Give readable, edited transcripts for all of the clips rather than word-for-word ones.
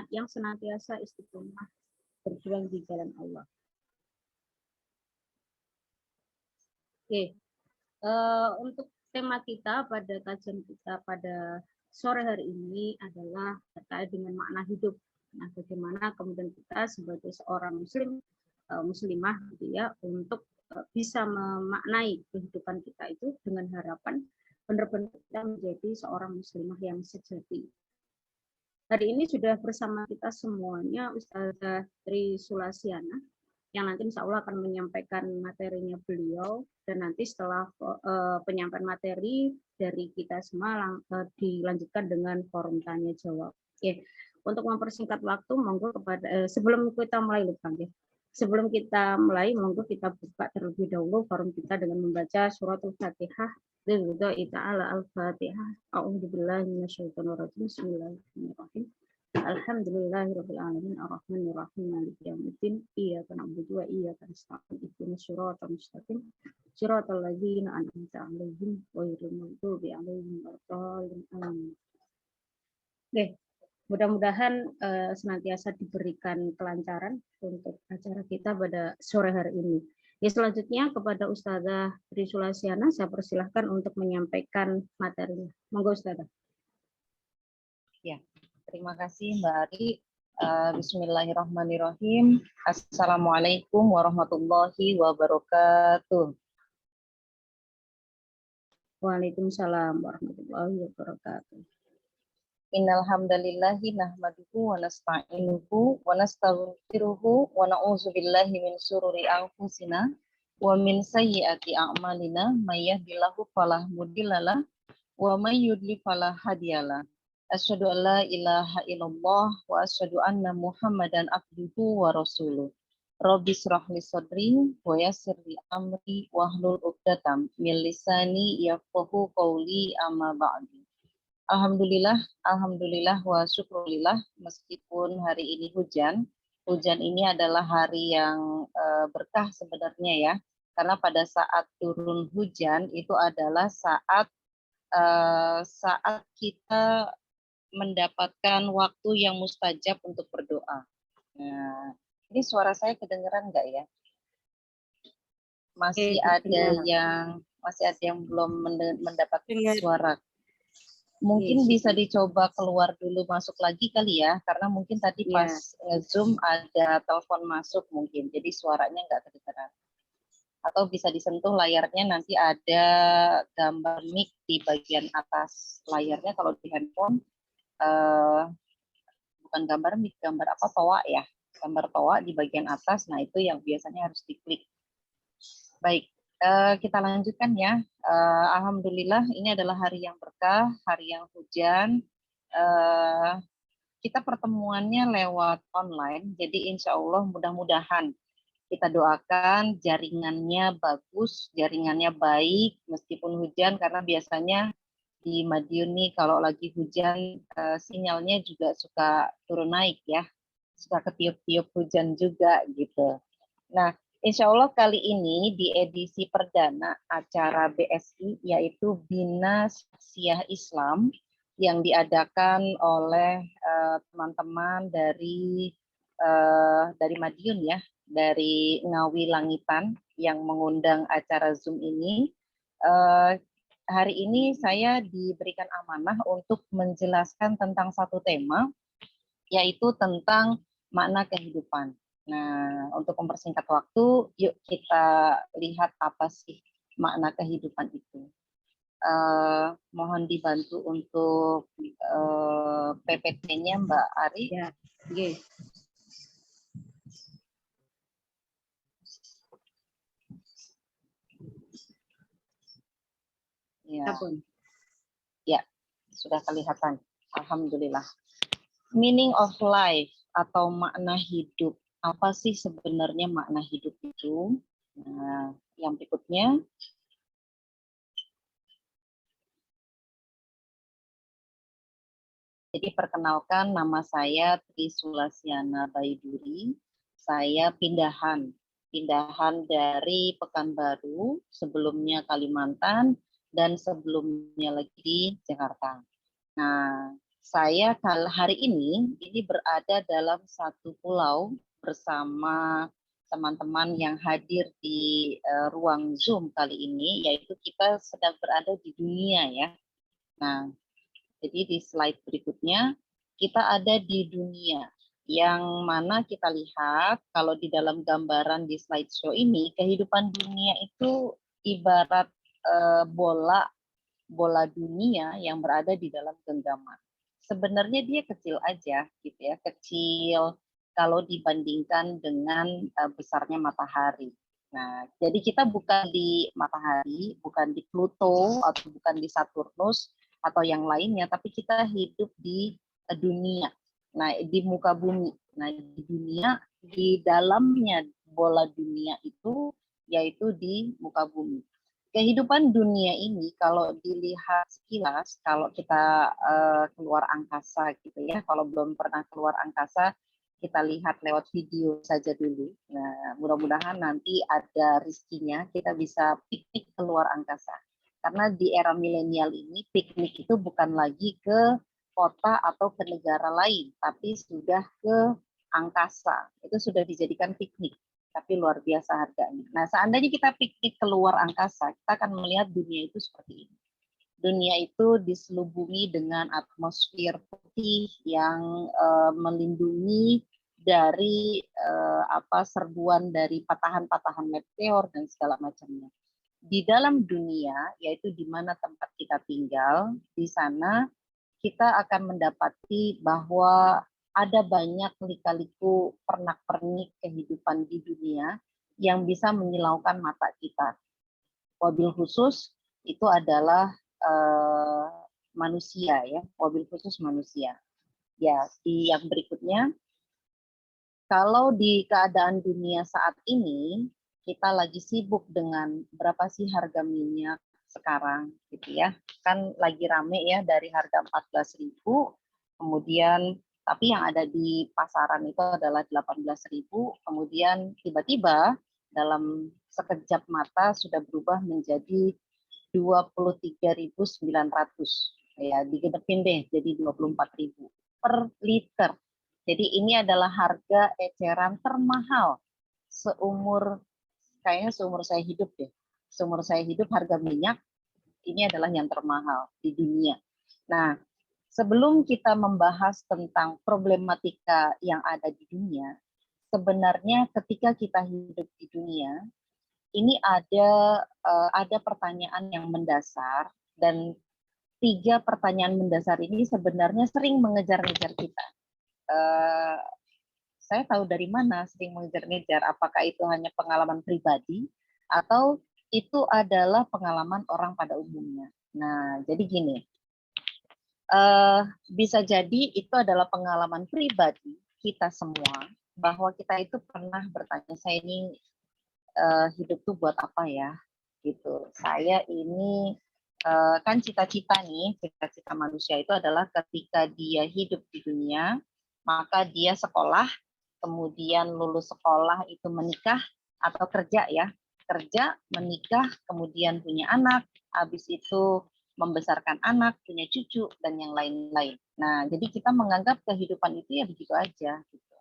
yang senantiasa istiqomah berjuang di jalan Allah. Oke, untuk tema kita pada kajian kita pada sore hari ini adalah terkait dengan makna hidup. Nah, bagaimana kemudian kita sebagai seorang muslimah gitu ya, untuk bisa memaknai kehidupan kita itu dengan harapan benar-benar kita menjadi seorang muslimah yang sejati. Hari ini sudah bersama kita semuanya Ustazah Tri Sulasiana yang nanti insya Allah akan menyampaikan materinya beliau, dan nanti setelah penyampaian materi dari kita semua dilanjutkan dengan forum tanya jawab. Oke, untuk mempersingkat waktu, monggo kepada sebelum kita mulai sebelum kita mulai, monggo kita buka terlebih dahulu forum kita dengan membaca suratul Fatihah. Al-Fatihah. A'udzubillahi minasyaitonir rajim. Bismillahirrahmanirrahim. Alhamdulillahirabbil alamin arrahmanir rahim maliki yaumiddin iyyaka na'budu wa iyyaka nasta'in ihdinas siratal mustaqim siratal ladzina an'amta 'alaihim ghairil maghdubi 'alaihim waladdallin amin. Oke, mudah-mudahan senantiasa diberikan kelancaran untuk acara kita pada sore hari ini. Ya, selanjutnya kepada Ustazah Tri Sulasiana, saya persilahkan untuk menyampaikan materinya. Monggo Ustazah. Ya, terima kasih Mbak Ari. Bismillahirrahmanirrahim. Assalamualaikum warahmatullahi wabarakatuh. Waalaikumsalam warahmatullahi wabarakatuh. Innal hamdalillahi nahmaduhu wa nasta'inuhu wa nastaghfiruhu wa na'udzu billahi min syururi anfusina wa min sayyiati a'malina may yahdihillahu fala mudhillalah wa may yudlil fala hadiyalah. Asyhadu an la ilaha illallah wa asyhadu anna Muhammadan abduhu wa rasuluh. Rabbi shrah li sadri wa yassir li amri wahlul 'uqdatam min lisani yafqahu qawli amma ba'du. Alhamdulillah wa syukurillah, meskipun hari ini hujan ini adalah hari yang berkah sebenarnya ya, karena pada saat turun hujan itu adalah saat kita mendapatkan waktu yang mustajab untuk berdoa. Nah, ini suara saya kedengeran nggak ya? Masih ada yang belum mendapatkan suara. Mungkin bisa dicoba keluar dulu masuk lagi kali ya, karena mungkin tadi pas nge-zoom ada telepon masuk mungkin, jadi suaranya nggak kedengeran. Atau bisa disentuh layarnya, nanti ada gambar mic di bagian atas layarnya kalau di handphone. Bukan gambar mic, gambar apa, toa ya, gambar toa di bagian atas. Nah, itu yang biasanya harus diklik. Baik, kita lanjutkan ya. Alhamdulillah ini adalah hari yang berkah, hari yang hujan. Kita pertemuannya lewat online, jadi insya Allah mudah-mudahan kita doakan jaringannya bagus, jaringannya baik meskipun hujan, karena biasanya di Madiun nih kalau lagi hujan sinyalnya juga suka turun naik ya, suka ketiup-tiup hujan juga gitu. Nah, insya Allah kali ini di edisi perdana acara BSI, yaitu Bina Saksiah Islam, yang diadakan oleh teman-teman dari Madiun ya, dari Ngawi Langitan yang mengundang acara Zoom ini. Hari ini saya diberikan amanah untuk menjelaskan tentang satu tema, yaitu tentang makna kehidupan. Nah, untuk mempersingkat waktu, yuk kita lihat apa sih makna kehidupan itu. Mohon dibantu untuk PPT-nya Mbak Ari. Ya, okay. Ya, sudah kelihatan. Alhamdulillah. Meaning of life atau makna hidup. Apa sih sebenarnya makna hidup itu? Nah, yang berikutnya. Jadi perkenalkan, nama saya Tri Sulasiana Baiduri. Saya pindahan dari Pekanbaru, sebelumnya Kalimantan, dan sebelumnya lagi di Jakarta. Nah, saya hari ini berada dalam satu pulau bersama teman-teman yang hadir di ruang Zoom kali ini, yaitu kita sedang berada di dunia ya. Nah, jadi di slide berikutnya kita ada di dunia, yang mana kita lihat kalau di dalam gambaran di slideshow ini, kehidupan dunia itu ibarat bola dunia yang berada di dalam genggaman. Sebenarnya dia kecil aja gitu ya, kecil kalau dibandingkan dengan besarnya matahari. Nah, jadi kita bukan di matahari, bukan di Pluto atau bukan di Saturnus atau yang lainnya, tapi kita hidup di dunia. Nah, di muka bumi. Nah, di dunia, di dalamnya bola dunia itu yaitu di muka bumi. Kehidupan dunia ini kalau dilihat sekilas, kalau kita keluar angkasa gitu ya, kalau belum pernah keluar angkasa, kita lihat lewat video saja dulu. Nah, mudah-mudahan nanti ada rezekinya kita bisa piknik keluar angkasa. Karena di era milenial ini piknik itu bukan lagi ke kota atau ke negara lain, tapi sudah ke angkasa. Itu sudah dijadikan piknik, tapi luar biasa harganya. Nah, seandainya kita piknik keluar angkasa, kita akan melihat dunia itu seperti ini. Dunia itu diselubungi dengan atmosfer putih yang melindungi dari serbuan dari patahan-patahan meteor dan segala macamnya. Di dalam dunia, yaitu di mana tempat kita tinggal, di sana kita akan mendapati bahwa ada banyak lika-liku pernak-pernik kehidupan di dunia yang bisa menyilaukan mata kita. Wabil khusus itu adalah manusia ya, wabil khusus manusia. Ya, di yang berikutnya, kalau di keadaan dunia saat ini kita lagi sibuk dengan berapa sih harga minyak sekarang gitu ya. Kan lagi rame ya dari harga 14.000, kemudian tapi yang ada di pasaran itu adalah 18.000, kemudian tiba-tiba dalam sekejap mata sudah berubah menjadi 23.900 ya, digenepin deh jadi 24.000 per liter. Jadi ini adalah harga eceran termahal kayaknya seumur saya hidup deh. Seumur saya hidup harga minyak ini adalah yang termahal di dunia. Nah, sebelum kita membahas tentang problematika yang ada di dunia, sebenarnya ketika kita hidup di dunia, ini ada pertanyaan yang mendasar, dan 3 pertanyaan mendasar ini sebenarnya sering mengejar-ngejar kita. Saya tahu dari mana sering mengejar-ngejar, apakah itu hanya pengalaman pribadi atau itu adalah pengalaman orang pada umumnya. Nah, jadi gini, bisa jadi itu adalah pengalaman pribadi kita semua, bahwa kita itu pernah bertanya, saya ini hidup tuh buat apa ya? Gitu. Saya ini kan cita-cita manusia itu adalah ketika dia hidup di dunia, maka dia sekolah, kemudian lulus sekolah itu menikah atau kerja ya, kerja, menikah, kemudian punya anak, habis itu membesarkan anak, punya cucu, dan yang lain-lain. Nah, jadi kita menganggap kehidupan itu ya begitu aja. Gitu.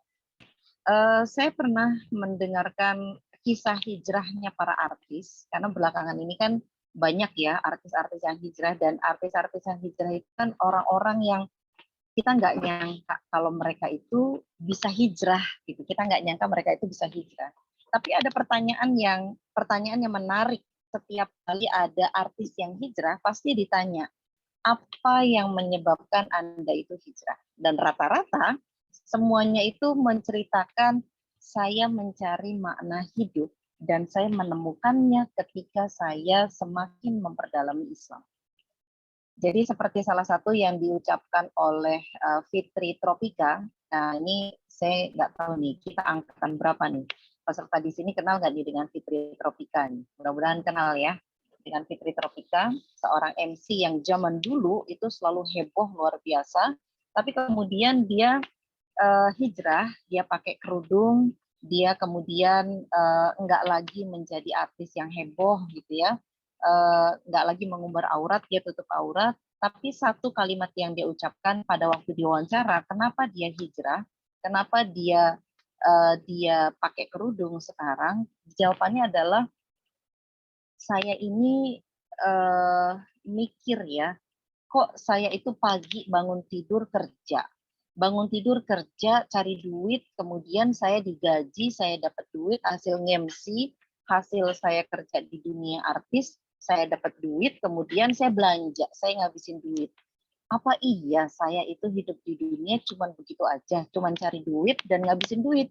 Saya pernah mendengarkan kisah hijrahnya para artis, karena belakangan ini kan banyak ya artis-artis yang hijrah, dan artis-artis yang hijrah itu kan orang-orang yang kita nggak nyangka kalau mereka itu bisa hijrah gitu. Kita nggak nyangka mereka itu bisa hijrah. Tapi ada pertanyaan yang menarik. Setiap kali ada artis yang hijrah, pasti ditanya, apa yang menyebabkan Anda itu hijrah? Dan rata-rata semuanya itu menceritakan, saya mencari makna hidup dan saya menemukannya ketika saya semakin memperdalami Islam. Jadi seperti salah satu yang diucapkan oleh Fitri Tropika. Nah, ini saya nggak tahu nih, kita angkatan berapa nih? Peserta di sini kenal nggak nih dengan Fitri Tropika nih? Mudah-mudahan kenal ya dengan Fitri Tropika, seorang MC yang zaman dulu itu selalu heboh luar biasa, tapi kemudian dia hijrah, dia pakai kerudung, dia kemudian enggak lagi menjadi artis yang heboh gitu ya, enggak lagi mengumbar aurat, dia tutup aurat, Tapi satu kalimat yang dia ucapkan pada waktu diwawancara, kenapa dia hijrah, kenapa dia pakai kerudung sekarang, jawabannya adalah saya ini mikir ya, kok saya itu pagi bangun tidur kerja. Bangun tidur kerja, cari duit, kemudian saya digaji, saya dapat duit, hasil nge-MC, hasil saya kerja di dunia artis, saya dapat duit, kemudian saya belanja, saya ngabisin duit. Apa iya saya itu hidup di dunia cuman begitu aja, cuman cari duit dan ngabisin duit?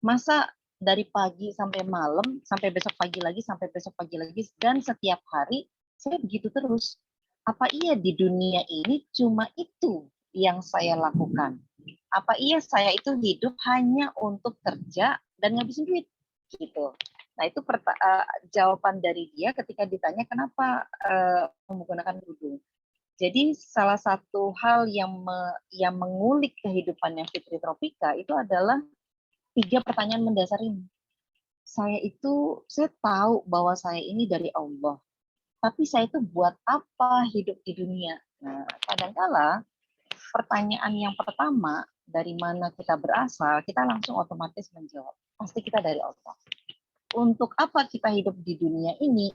Masa dari pagi sampai malam, sampai besok pagi lagi, sampai besok pagi lagi, dan setiap hari saya begitu terus. Apa iya di dunia ini cuma itu yang saya lakukan? Apa iya saya itu hidup hanya untuk kerja dan ngabisin duit? Gitu. Nah itu jawaban dari dia ketika ditanya kenapa menggunakan kerudung. Jadi salah satu hal yang mengulik kehidupannya Fitri Tropika itu adalah 3 pertanyaan mendasar ini. Saya tahu bahwa saya ini dari Allah, tapi saya itu buat apa hidup di dunia? Nah, kadangkala pertanyaan yang pertama, dari mana kita berasal, kita langsung otomatis menjawab, pasti kita dari Allah. Untuk apa kita hidup di dunia ini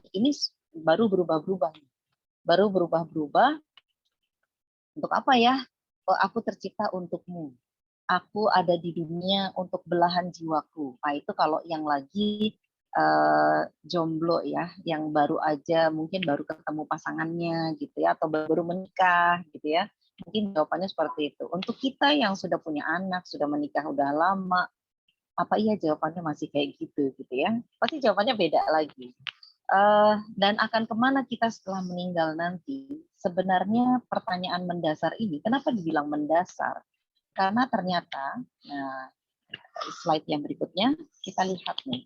baru berubah-berubah. Baru berubah-berubah, untuk apa ya? Oh, aku tercipta untukmu. Aku ada di dunia untuk belahan jiwaku. Nah, itu kalau yang lagi jomblo ya, yang baru aja mungkin baru ketemu pasangannya gitu ya, atau baru menikah gitu ya. Mungkin jawabannya seperti itu. Untuk kita yang sudah punya anak, sudah menikah udah lama, apa iya jawabannya masih kayak gitu gitu ya? Pasti jawabannya beda lagi. Dan akan kemana kita setelah meninggal nanti? Sebenarnya pertanyaan mendasar ini, kenapa dibilang mendasar? Karena ternyata, nah, slide yang berikutnya, kita lihat nih,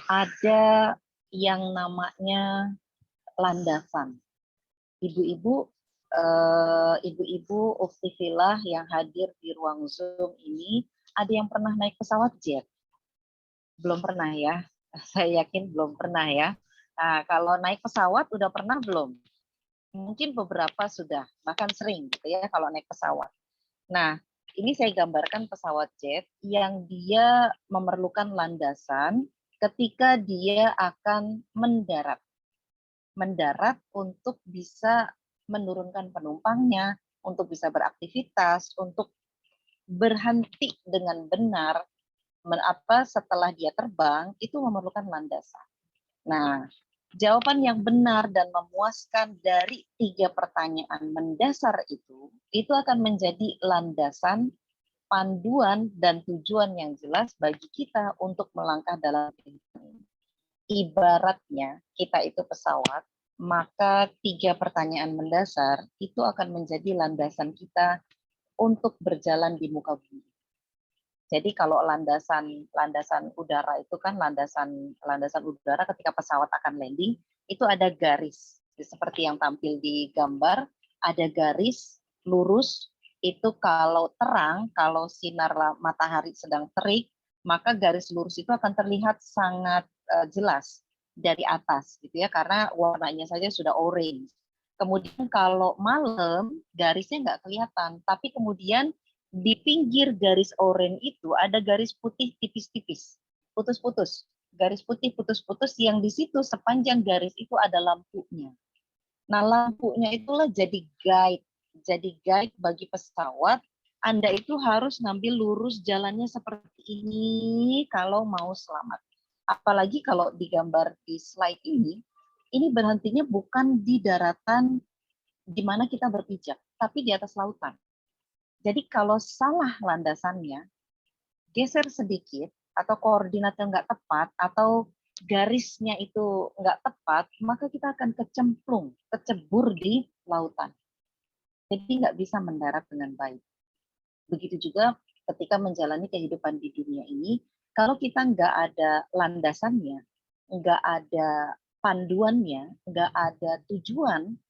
ada yang namanya landasan. Ibu-ibu, ibu-ibu uktivilah yang hadir di ruang Zoom ini, ada yang pernah naik pesawat jet? Belum pernah ya? Saya yakin belum pernah ya. Nah, kalau naik pesawat udah pernah belum? Mungkin beberapa sudah, bahkan sering gitu ya kalau naik pesawat. Nah, ini saya gambarkan pesawat jet yang dia memerlukan landasan ketika dia akan mendarat. Mendarat untuk bisa menurunkan penumpangnya, untuk bisa beraktivitas, untuk berhenti dengan benar setelah dia terbang, itu memerlukan landasan. Nah, jawaban yang benar dan memuaskan dari 3 pertanyaan mendasar itu akan menjadi landasan, panduan, dan tujuan yang jelas bagi kita untuk melangkah dalam kehidupan ini. Ibaratnya kita itu pesawat, maka 3 pertanyaan mendasar itu akan menjadi landasan kita untuk berjalan di muka bumi. Jadi kalau landasan udara itu kan landasan udara ketika pesawat akan landing itu ada garis seperti yang tampil di gambar, ada garis lurus itu kalau terang, kalau sinar matahari sedang terik, maka garis lurus itu akan terlihat sangat jelas dari atas gitu ya karena warnanya saja sudah orange. Kemudian kalau malam garisnya nggak kelihatan, tapi kemudian di pinggir garis oranye itu ada garis putih tipis-tipis, putus-putus. Garis putih putus-putus yang di situ sepanjang garis itu ada lampunya. Nah, lampunya itulah jadi guide bagi pesawat. Anda itu harus ngambil lurus jalannya seperti ini kalau mau selamat. Apalagi kalau digambar di slide ini berhentinya bukan di daratan di mana kita berpijak, tapi di atas lautan. Jadi kalau salah landasannya, geser sedikit, atau koordinatnya nggak tepat, atau garisnya itu nggak tepat, maka kita akan kecebur di lautan. Jadi nggak bisa mendarat dengan baik. Begitu juga ketika menjalani kehidupan di dunia ini, kalau kita nggak ada landasannya, nggak ada panduannya, nggak ada tujuan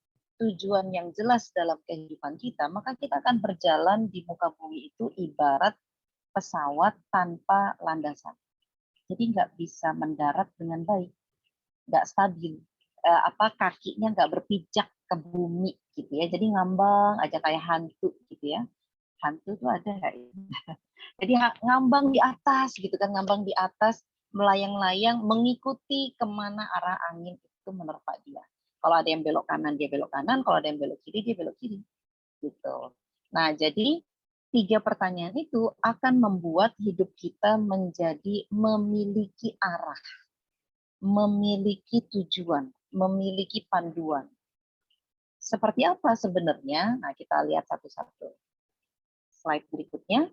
yang jelas dalam kehidupan kita, maka kita akan berjalan di muka bumi itu ibarat pesawat tanpa landasan. Jadi nggak bisa mendarat dengan baik, nggak stabil. kakinya nggak berpijak ke bumi gitu ya. Jadi ngambang aja kayak hantu gitu ya. Hantu tuh ada nggak ya? Jadi ngambang di atas gitu kan, ngambang di atas, melayang-layang mengikuti kemana arah angin itu menerpa dia. Kalau ada yang belok kanan, dia belok kanan. Kalau ada yang belok kiri, dia belok kiri. Gitu. Nah, jadi 3 pertanyaan itu akan membuat hidup kita menjadi memiliki arah, memiliki tujuan, memiliki panduan. Seperti apa sebenarnya? Nah, kita lihat satu-satu. Slide berikutnya.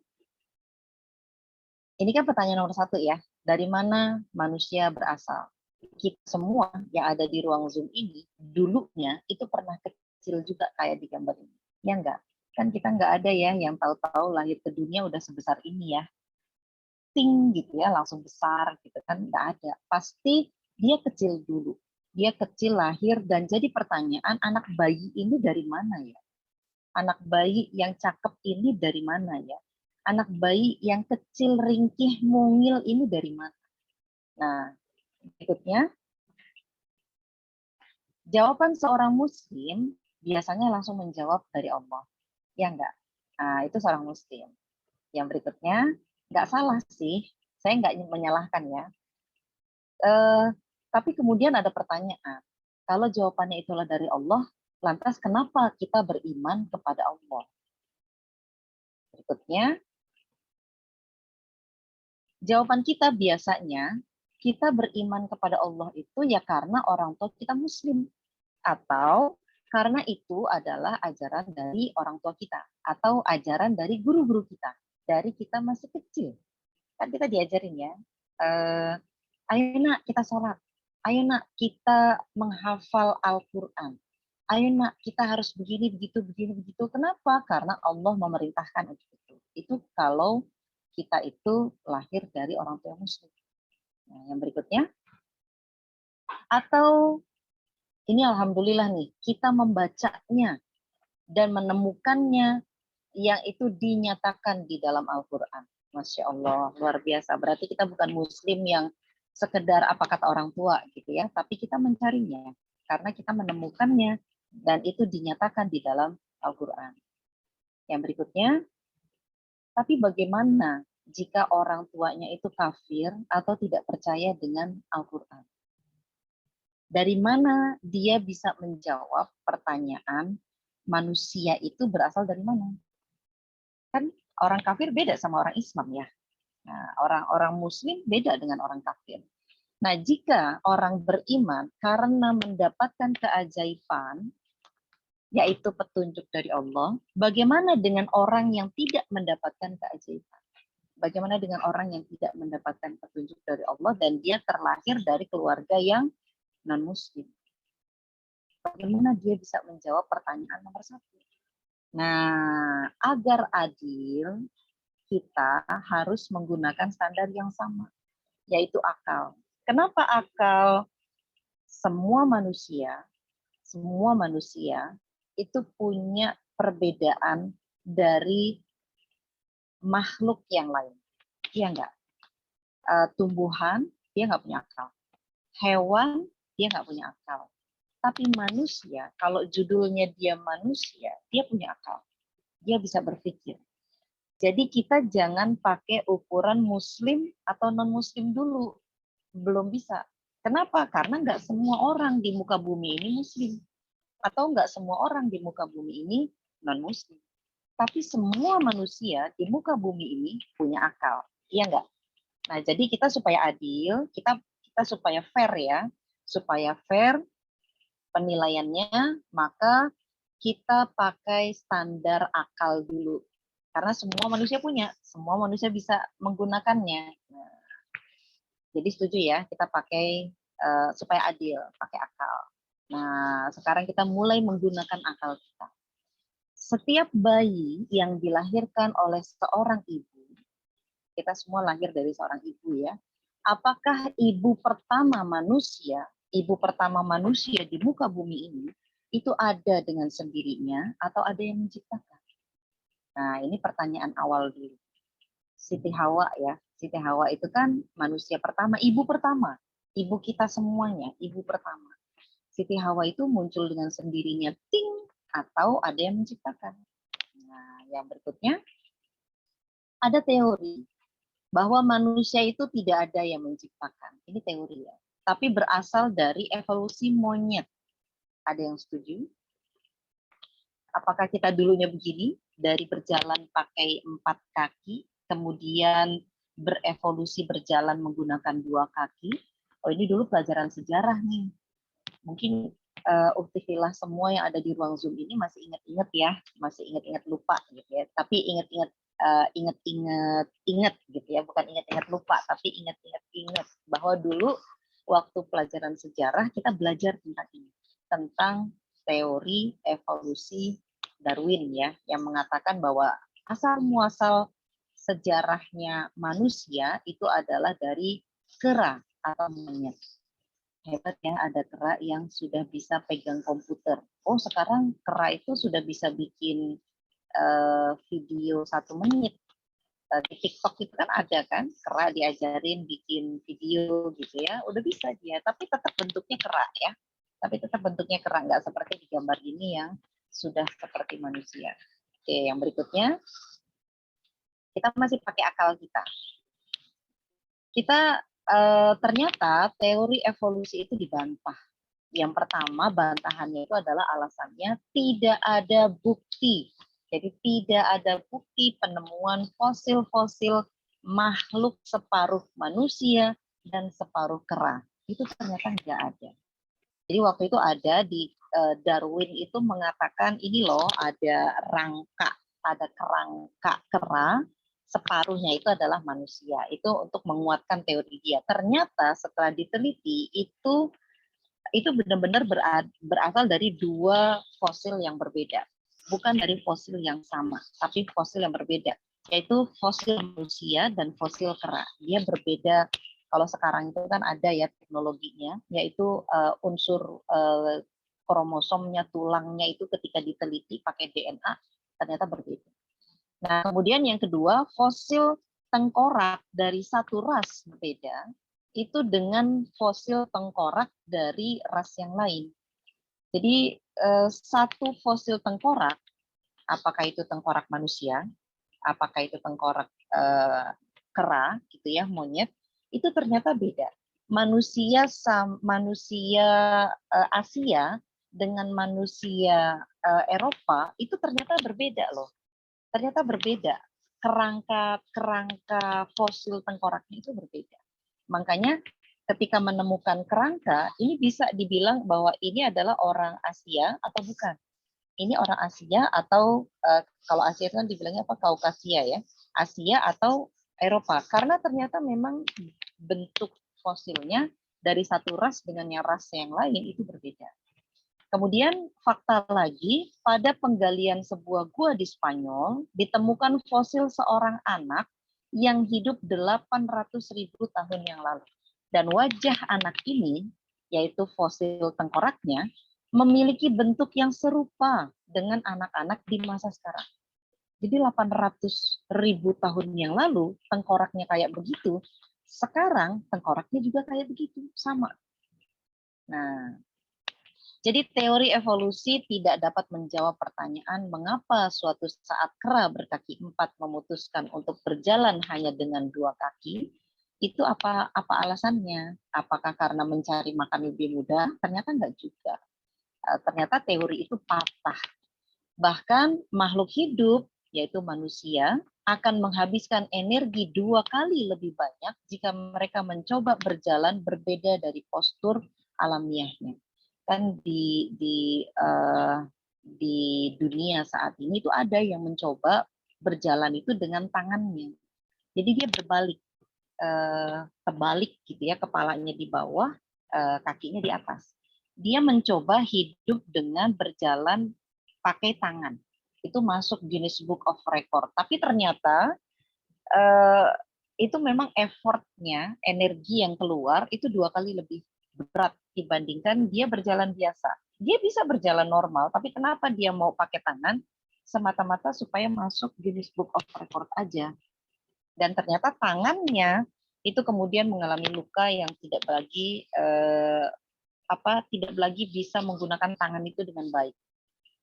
Ini kan pertanyaan nomor 1 ya. Dari mana manusia berasal? Kita semua yang ada di ruang Zoom ini, dulunya itu pernah kecil juga kayak di gambar ini. Ya enggak? Kan kita enggak ada ya yang tahu-tahu lahir ke dunia udah sebesar ini ya. Ting gitu ya, langsung besar gitu kan. Enggak ada. Pasti dia kecil dulu. Dia kecil lahir dan jadi pertanyaan, anak bayi ini dari mana ya? Anak bayi yang cakep ini dari mana ya? Anak bayi yang kecil, ringkih, mungil ini dari mana? Nah, berikutnya, jawaban seorang muslim biasanya langsung menjawab dari Allah. Ya enggak? Nah, itu seorang muslim. Yang berikutnya, enggak salah sih. Saya enggak menyalahkan ya. Tapi kemudian ada pertanyaan. Kalau jawabannya itulah dari Allah, lantas kenapa kita beriman kepada Allah? Berikutnya, jawaban kita biasanya, kita beriman kepada Allah itu ya karena orang tua kita muslim. Atau karena itu adalah ajaran dari orang tua kita. Atau ajaran dari guru-guru kita. Dari kita masih kecil. Kan kita diajarin ya, ayo nak kita sholat. Ayo nak kita menghafal Al-Quran. Ayo nak kita harus begini, begitu, begini, begitu. Kenapa? Karena Allah memerintahkan untuk itu. Itu kalau kita itu lahir dari orang tua muslim. Nah, yang berikutnya, atau ini alhamdulillah nih, kita membacanya dan menemukannya yang itu dinyatakan di dalam Al-Quran. Masya Allah, luar biasa. Berarti kita bukan muslim yang sekedar apa kata orang tua gitu ya, tapi kita mencarinya karena kita menemukannya dan itu dinyatakan di dalam Al-Quran. Yang berikutnya, tapi bagaimana jika orang tuanya itu kafir atau tidak percaya dengan Al-Quran? Dari mana dia bisa menjawab pertanyaan manusia itu berasal dari mana? Kan orang kafir beda sama orang Islam ya. Nah, orang-orang Muslim beda dengan orang kafir. Nah, jika orang beriman karena mendapatkan keajaiban, yaitu petunjuk dari Allah, bagaimana dengan orang yang tidak mendapatkan keajaiban? Bagaimana dengan orang yang tidak mendapatkan petunjuk dari Allah dan dia terlahir dari keluarga yang non-muslim? Bagaimana dia bisa menjawab pertanyaan nomor 1? Nah, agar adil, kita harus menggunakan standar yang sama, yaitu akal. Kenapa akal? Semua manusia itu punya perbedaan dari makhluk yang lain. Iya enggak? Tumbuhan, dia nggak punya akal. Hewan, dia nggak punya akal. Tapi manusia, kalau judulnya dia manusia, dia punya akal. Dia bisa berpikir. Jadi kita jangan pakai ukuran muslim atau non-muslim dulu. Belum bisa. Kenapa? Karena nggak semua orang di muka bumi ini muslim. Atau nggak semua orang di muka bumi ini non-muslim. Tapi semua manusia di muka bumi ini punya akal. Iya nggak? Nah, jadi kita supaya adil, kita supaya fair ya. Supaya fair penilaiannya, maka kita pakai standar akal dulu. Karena semua manusia punya, semua manusia bisa menggunakannya. Nah, jadi setuju ya, kita pakai supaya adil, pakai akal. Nah, sekarang kita mulai menggunakan akal kita. Setiap bayi yang dilahirkan oleh seorang ibu, kita semua lahir dari seorang ibu ya. Apakah ibu pertama manusia di muka bumi ini itu ada dengan sendirinya atau ada yang menciptakan? Nah, ini pertanyaan awal dulu. Siti Hawa ya. Siti Hawa itu kan manusia pertama, ibu pertama. Ibu kita semuanya, ibu pertama. Siti Hawa itu muncul dengan sendirinya, ting, atau ada yang menciptakan. Nah, yang berikutnya, ada teori bahwa manusia itu tidak ada yang menciptakan. Ini teori ya. Tapi berasal dari evolusi monyet. Ada yang setuju? Apakah kita dulunya begini, dari berjalan pakai 4 kaki, kemudian berevolusi berjalan menggunakan 2 kaki? Oh, ini dulu pelajaran sejarah nih. Mungkin uktivilah semua yang ada di ruang Zoom ini masih ingat-ingat ya, masih ingat-ingat lupa gitu ya. Tapi ingat-ingat gitu ya, bukan ingat-ingat lupa, tapi ingat-ingat bahwa dulu waktu pelajaran sejarah kita belajar tentang ini, tentang teori evolusi Darwin ya, yang mengatakan bahwa asal muasal sejarahnya manusia itu adalah dari kera atau monyet. Hebat ya, ada kera yang sudah bisa pegang komputer. Oh, sekarang kera itu sudah bisa bikin video 1 menit. Di TikTok itu kan ada kan, kera diajarin bikin video gitu ya, udah bisa dia, tapi tetap bentuknya kera ya. Tapi tetap bentuknya kera, nggak seperti di gambar ini yang sudah seperti manusia. Oke, yang berikutnya, kita masih pakai akal kita. Kita ternyata teori evolusi itu dibantah. Yang pertama, bantahannya itu adalah alasannya tidak ada bukti. Jadi tidak ada bukti penemuan fosil-fosil makhluk separuh manusia dan separuh kera. Itu ternyata nggak ada. Jadi waktu itu ada di Darwin itu mengatakan ini loh, ada rangka, ada kerangka kera, separuhnya itu adalah manusia. Itu untuk menguatkan teori dia. Ternyata setelah diteliti itu benar-benar berasal dari 2 fosil yang berbeda. Bukan dari fosil yang sama, tapi fosil yang berbeda. Yaitu fosil manusia dan fosil kera. Dia berbeda. Kalau sekarang itu kan ada ya teknologinya, yaitu unsur kromosomnya, tulangnya itu ketika diteliti pakai DNA, ternyata berbeda. Nah, kemudian yang kedua, fosil tengkorak dari satu ras berbeda, itu dengan fosil tengkorak dari ras yang lain. Jadi satu fosil tengkorak, apakah itu tengkorak manusia, apakah itu tengkorak kera, gitu ya, monyet, itu ternyata beda. Manusia Asia dengan manusia Eropa itu ternyata berbeda loh. Ternyata berbeda. Kerangka fosil tengkoraknya itu berbeda. Makanya ketika menemukan kerangka, ini bisa dibilang bahwa ini adalah orang Asia atau bukan. Ini orang Asia atau kalau Asia itu kan dibilangnya apa, Kaukasia ya. Asia atau Eropa. Karena ternyata memang bentuk fosilnya dari satu ras dengan yang ras yang lain itu berbeda. Kemudian fakta lagi, pada penggalian sebuah gua di Spanyol, ditemukan fosil seorang anak yang hidup 800.000 tahun yang lalu. Dan wajah anak ini, yaitu fosil tengkoraknya, memiliki bentuk yang serupa dengan anak-anak di masa sekarang. Jadi 800.000 tahun yang lalu, tengkoraknya kayak begitu, sekarang tengkoraknya juga kayak begitu, sama. Nah, jadi teori evolusi tidak dapat menjawab pertanyaan mengapa suatu saat kera berkaki 4 memutuskan untuk berjalan hanya dengan 2 kaki. Itu apa alasannya? Apakah karena mencari makan lebih mudah? Ternyata enggak juga. Ternyata teori itu patah. Bahkan makhluk hidup, yaitu manusia, akan menghabiskan energi 2 kali lebih banyak jika mereka mencoba berjalan berbeda dari postur alamiahnya. Kan di dunia saat ini itu ada yang mencoba berjalan itu dengan tangannya. Jadi dia terbalik gitu ya, kepalanya di bawah, kakinya di atas. Dia mencoba hidup dengan berjalan pakai tangan. Itu masuk Guinness Book of Record. Tapi ternyata itu memang effortnya, energi yang keluar itu 2 kali lebih berat dibandingkan dia berjalan biasa. Dia bisa berjalan normal, tapi kenapa dia mau pakai tangan? Semata-mata supaya masuk Guinness Book of Record aja. Dan ternyata tangannya itu kemudian mengalami luka yang tidak lagi tidak lagi bisa menggunakan tangan itu dengan baik.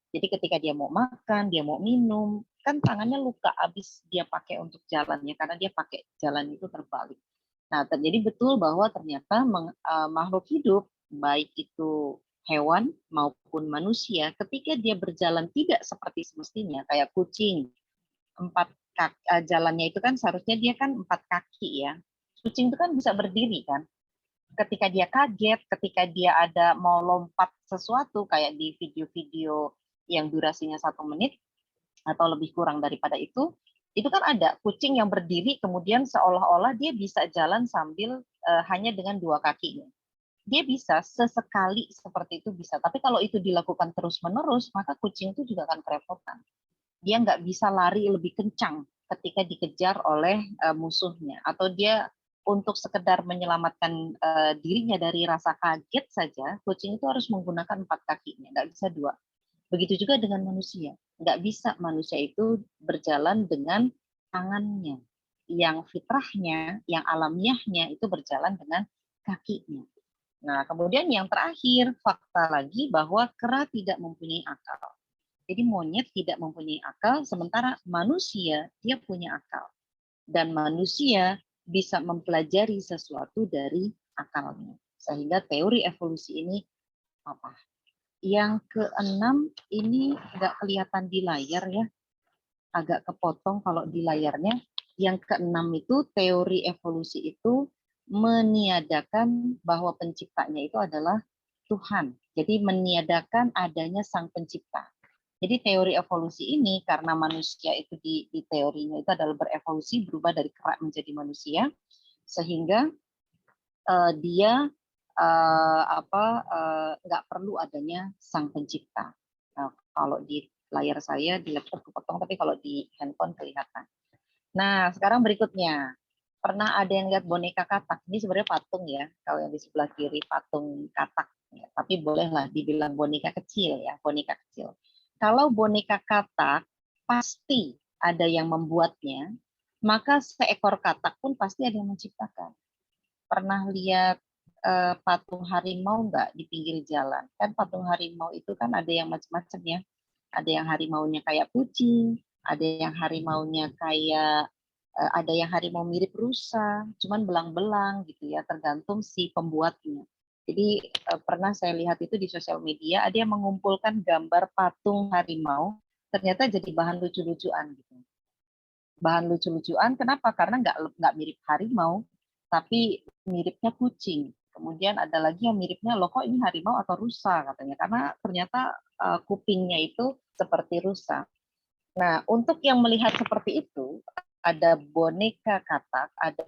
Jadi ketika dia mau makan, dia mau minum, kan tangannya luka habis dia pakai untuk jalannya karena dia pakai jalan itu terbalik. Nah, terjadi betul bahwa ternyata makhluk hidup, baik itu hewan maupun manusia, ketika dia berjalan tidak seperti semestinya, kayak kucing, jalannya itu kan seharusnya dia kan 4 kaki ya. Kucing itu kan bisa berdiri kan. Ketika dia kaget, ketika dia ada mau lompat sesuatu kayak di video-video yang durasinya 1 menit atau lebih kurang daripada itu kan ada kucing yang berdiri kemudian seolah-olah dia bisa jalan sambil hanya dengan 2 kakinya. Dia bisa sesekali seperti itu bisa, tapi kalau itu dilakukan terus-menerus maka kucing itu juga akan kerepotan. Dia nggak bisa lari lebih kencang ketika dikejar oleh musuhnya, atau dia untuk sekedar menyelamatkan dirinya dari rasa kaget saja, kucing itu harus menggunakan 4 kakinya, nggak bisa 2. Begitu juga dengan manusia. Nggak bisa manusia itu berjalan dengan tangannya. Yang fitrahnya, yang alamiahnya itu berjalan dengan kakinya. Nah, kemudian yang terakhir, fakta lagi bahwa kera tidak mempunyai akal. Jadi monyet tidak mempunyai akal, sementara manusia dia punya akal. Dan manusia bisa mempelajari sesuatu dari akalnya. Sehingga teori evolusi ini apa? Yang keenam ini nggak kelihatan di layar ya, agak kepotong kalau di layarnya. Yang keenam itu teori evolusi itu meniadakan bahwa penciptanya itu adalah Tuhan. Jadi meniadakan adanya sang pencipta. Jadi teori evolusi ini karena manusia itu di teorinya itu adalah berevolusi, berubah dari kera menjadi manusia, sehingga dia nggak perlu adanya sang pencipta. Nah, kalau di layar saya di laptop kepotong, tapi kalau di handphone kelihatan. Nah, sekarang berikutnya. Pernah ada yang lihat boneka katak? Ini sebenarnya patung ya. Kalau yang di sebelah kiri patung katak. Ya, tapi bolehlah dibilang boneka kecil ya, boneka kecil. Kalau boneka katak pasti ada yang membuatnya, maka seekor katak pun pasti ada yang menciptakan. Pernah lihat patung harimau nggak di pinggir jalan? Kan patung harimau itu kan ada yang macam-macam ya. Ada yang harimaunya kayak kucing, ada yang harimaunya kayak ada yang harimau mirip rusa, cuman belang-belang gitu ya, tergantung si pembuatnya. Jadi pernah saya lihat itu di sosial media, ada yang mengumpulkan gambar patung harimau, ternyata jadi bahan lucu-lucuan gitu. Bahan lucu-lucuan, kenapa? Karena nggak mirip harimau, tapi miripnya kucing. Kemudian ada lagi yang miripnya, loh kok ini harimau atau rusa katanya, karena ternyata kupingnya itu seperti rusa. Nah, untuk yang melihat seperti itu, ada boneka katak, ada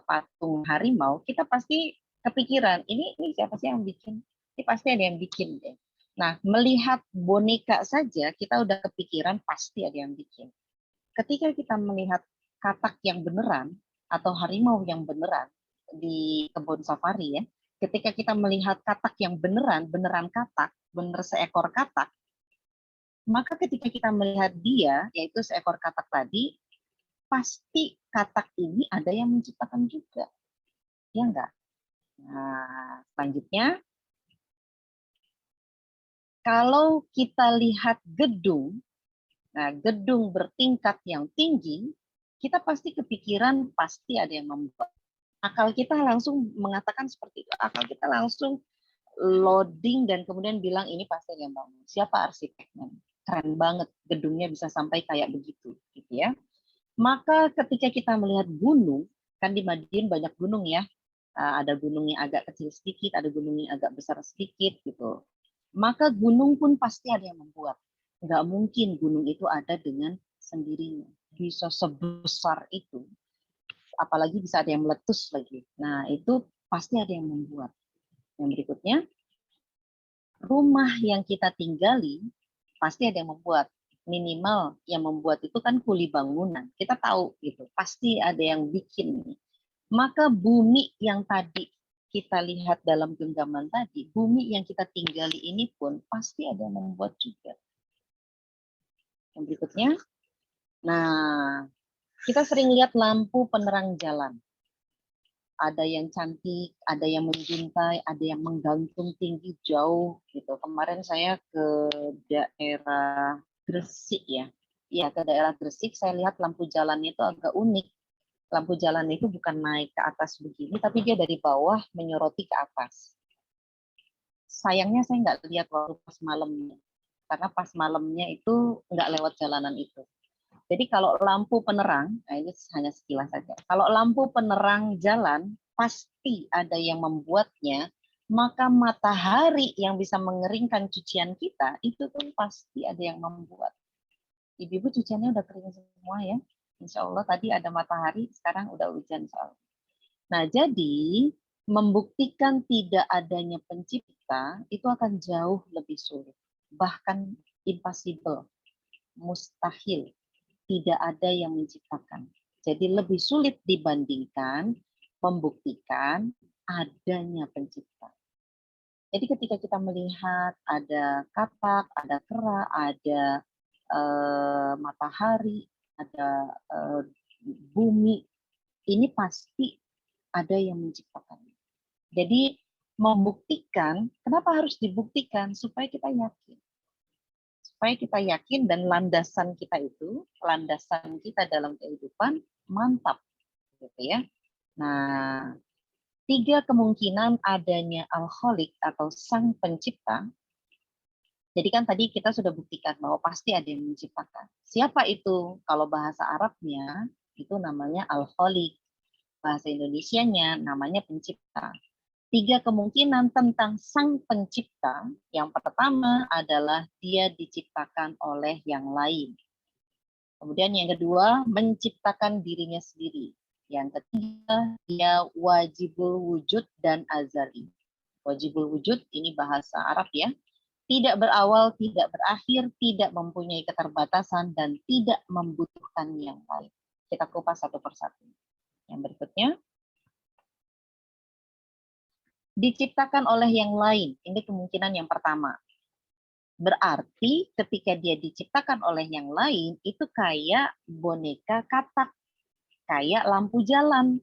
patung harimau, kita pasti kepikiran, ini siapa sih yang bikin? Ini pasti ada yang bikin deh. Nah, melihat boneka saja, kita udah kepikiran pasti ada yang bikin. Ketika kita melihat katak yang beneran, atau harimau yang beneran, di kebun safari ya, ketika kita melihat katak yang beneran katak, bener seekor katak, maka ketika kita melihat dia, yaitu seekor katak tadi, pasti katak ini ada yang menciptakan juga. Ya enggak? Nah, selanjutnya, kalau kita lihat gedung, nah gedung bertingkat yang tinggi, kita pasti kepikiran pasti ada yang membuat. Akal kita langsung mengatakan seperti itu. Akal kita langsung loading dan kemudian bilang ini pasti ada yang bangun. Siapa arsiteknya? Keren banget gedungnya bisa sampai kayak begitu, gitu ya. Maka ketika kita melihat gunung, kan di Madiun banyak gunung ya, ada gunung yang agak kecil sedikit, ada gunung yang agak besar sedikit gitu. Maka gunung pun pasti ada yang membuat. Nggak mungkin gunung itu ada dengan sendirinya. Bisa sebesar itu, apalagi bisa ada yang meletus lagi. Nah, itu pasti ada yang membuat. Yang berikutnya, rumah yang kita tinggali pasti ada yang membuat. Minimal yang membuat itu kan kuli bangunan. Kita tahu gitu, pasti ada yang bikin. Maka bumi yang tadi kita lihat dalam genggaman tadi, bumi yang kita tinggali ini pun pasti ada yang membuat juga. Yang berikutnya, nah kita sering lihat lampu penerang jalan. ada yang cantik, ada yang menjuntai, ada yang menggantung tinggi jauh gitu. Kemarin saya ke daerah Gresik ya. Iya, ke daerah Gresik saya lihat lampu jalannya itu agak unik. Lampu jalan itu bukan naik ke atas begini, tapi dia dari bawah menyoroti ke atas. Sayangnya saya nggak lihat waktu pas malamnya, karena pas malamnya itu nggak lewat jalanan itu. Jadi kalau lampu penerang, nah ini hanya sekilas saja. Kalau lampu penerang jalan, pasti ada yang membuatnya, maka matahari yang bisa mengeringkan cucian kita, itu pun pasti ada yang membuat. Ibu-ibu cuciannya udah kering semua ya. Insya Allah tadi ada matahari, sekarang udah hujan soalnya. Nah, jadi membuktikan tidak adanya pencipta itu akan jauh lebih sulit. Bahkan impossible, mustahil. Tidak ada yang menciptakan. Jadi lebih sulit dibandingkan membuktikan adanya pencipta. Jadi ketika kita melihat ada katak, ada kera, ada matahari, ada bumi, ini pasti ada yang menciptakannya. Jadi membuktikan, kenapa harus dibuktikan? Supaya kita yakin. Supaya kita yakin dan landasan kita itu, landasan kita dalam kehidupan mantap, gitu ya. Nah, 3 kemungkinan adanya Al-Khaliq atau Sang Pencipta. Jadi kan tadi kita sudah buktikan bahwa pasti ada yang menciptakan. Siapa itu? Kalau bahasa Arabnya itu namanya Al-Khaliq. Bahasa Indonesianya namanya pencipta. 3 kemungkinan tentang Sang Pencipta. Yang pertama adalah dia diciptakan oleh yang lain. Kemudian yang kedua, menciptakan dirinya sendiri. Yang ketiga, dia wajibul wujud dan azali. Wajibul wujud ini bahasa Arab ya. Tidak berawal, tidak berakhir, tidak mempunyai keterbatasan, dan tidak membutuhkan yang lain. Kita kupas satu persatu. Yang berikutnya, diciptakan oleh yang lain. Ini kemungkinan yang pertama. Berarti ketika dia diciptakan oleh yang lain, itu kayak boneka katak, kayak lampu jalan.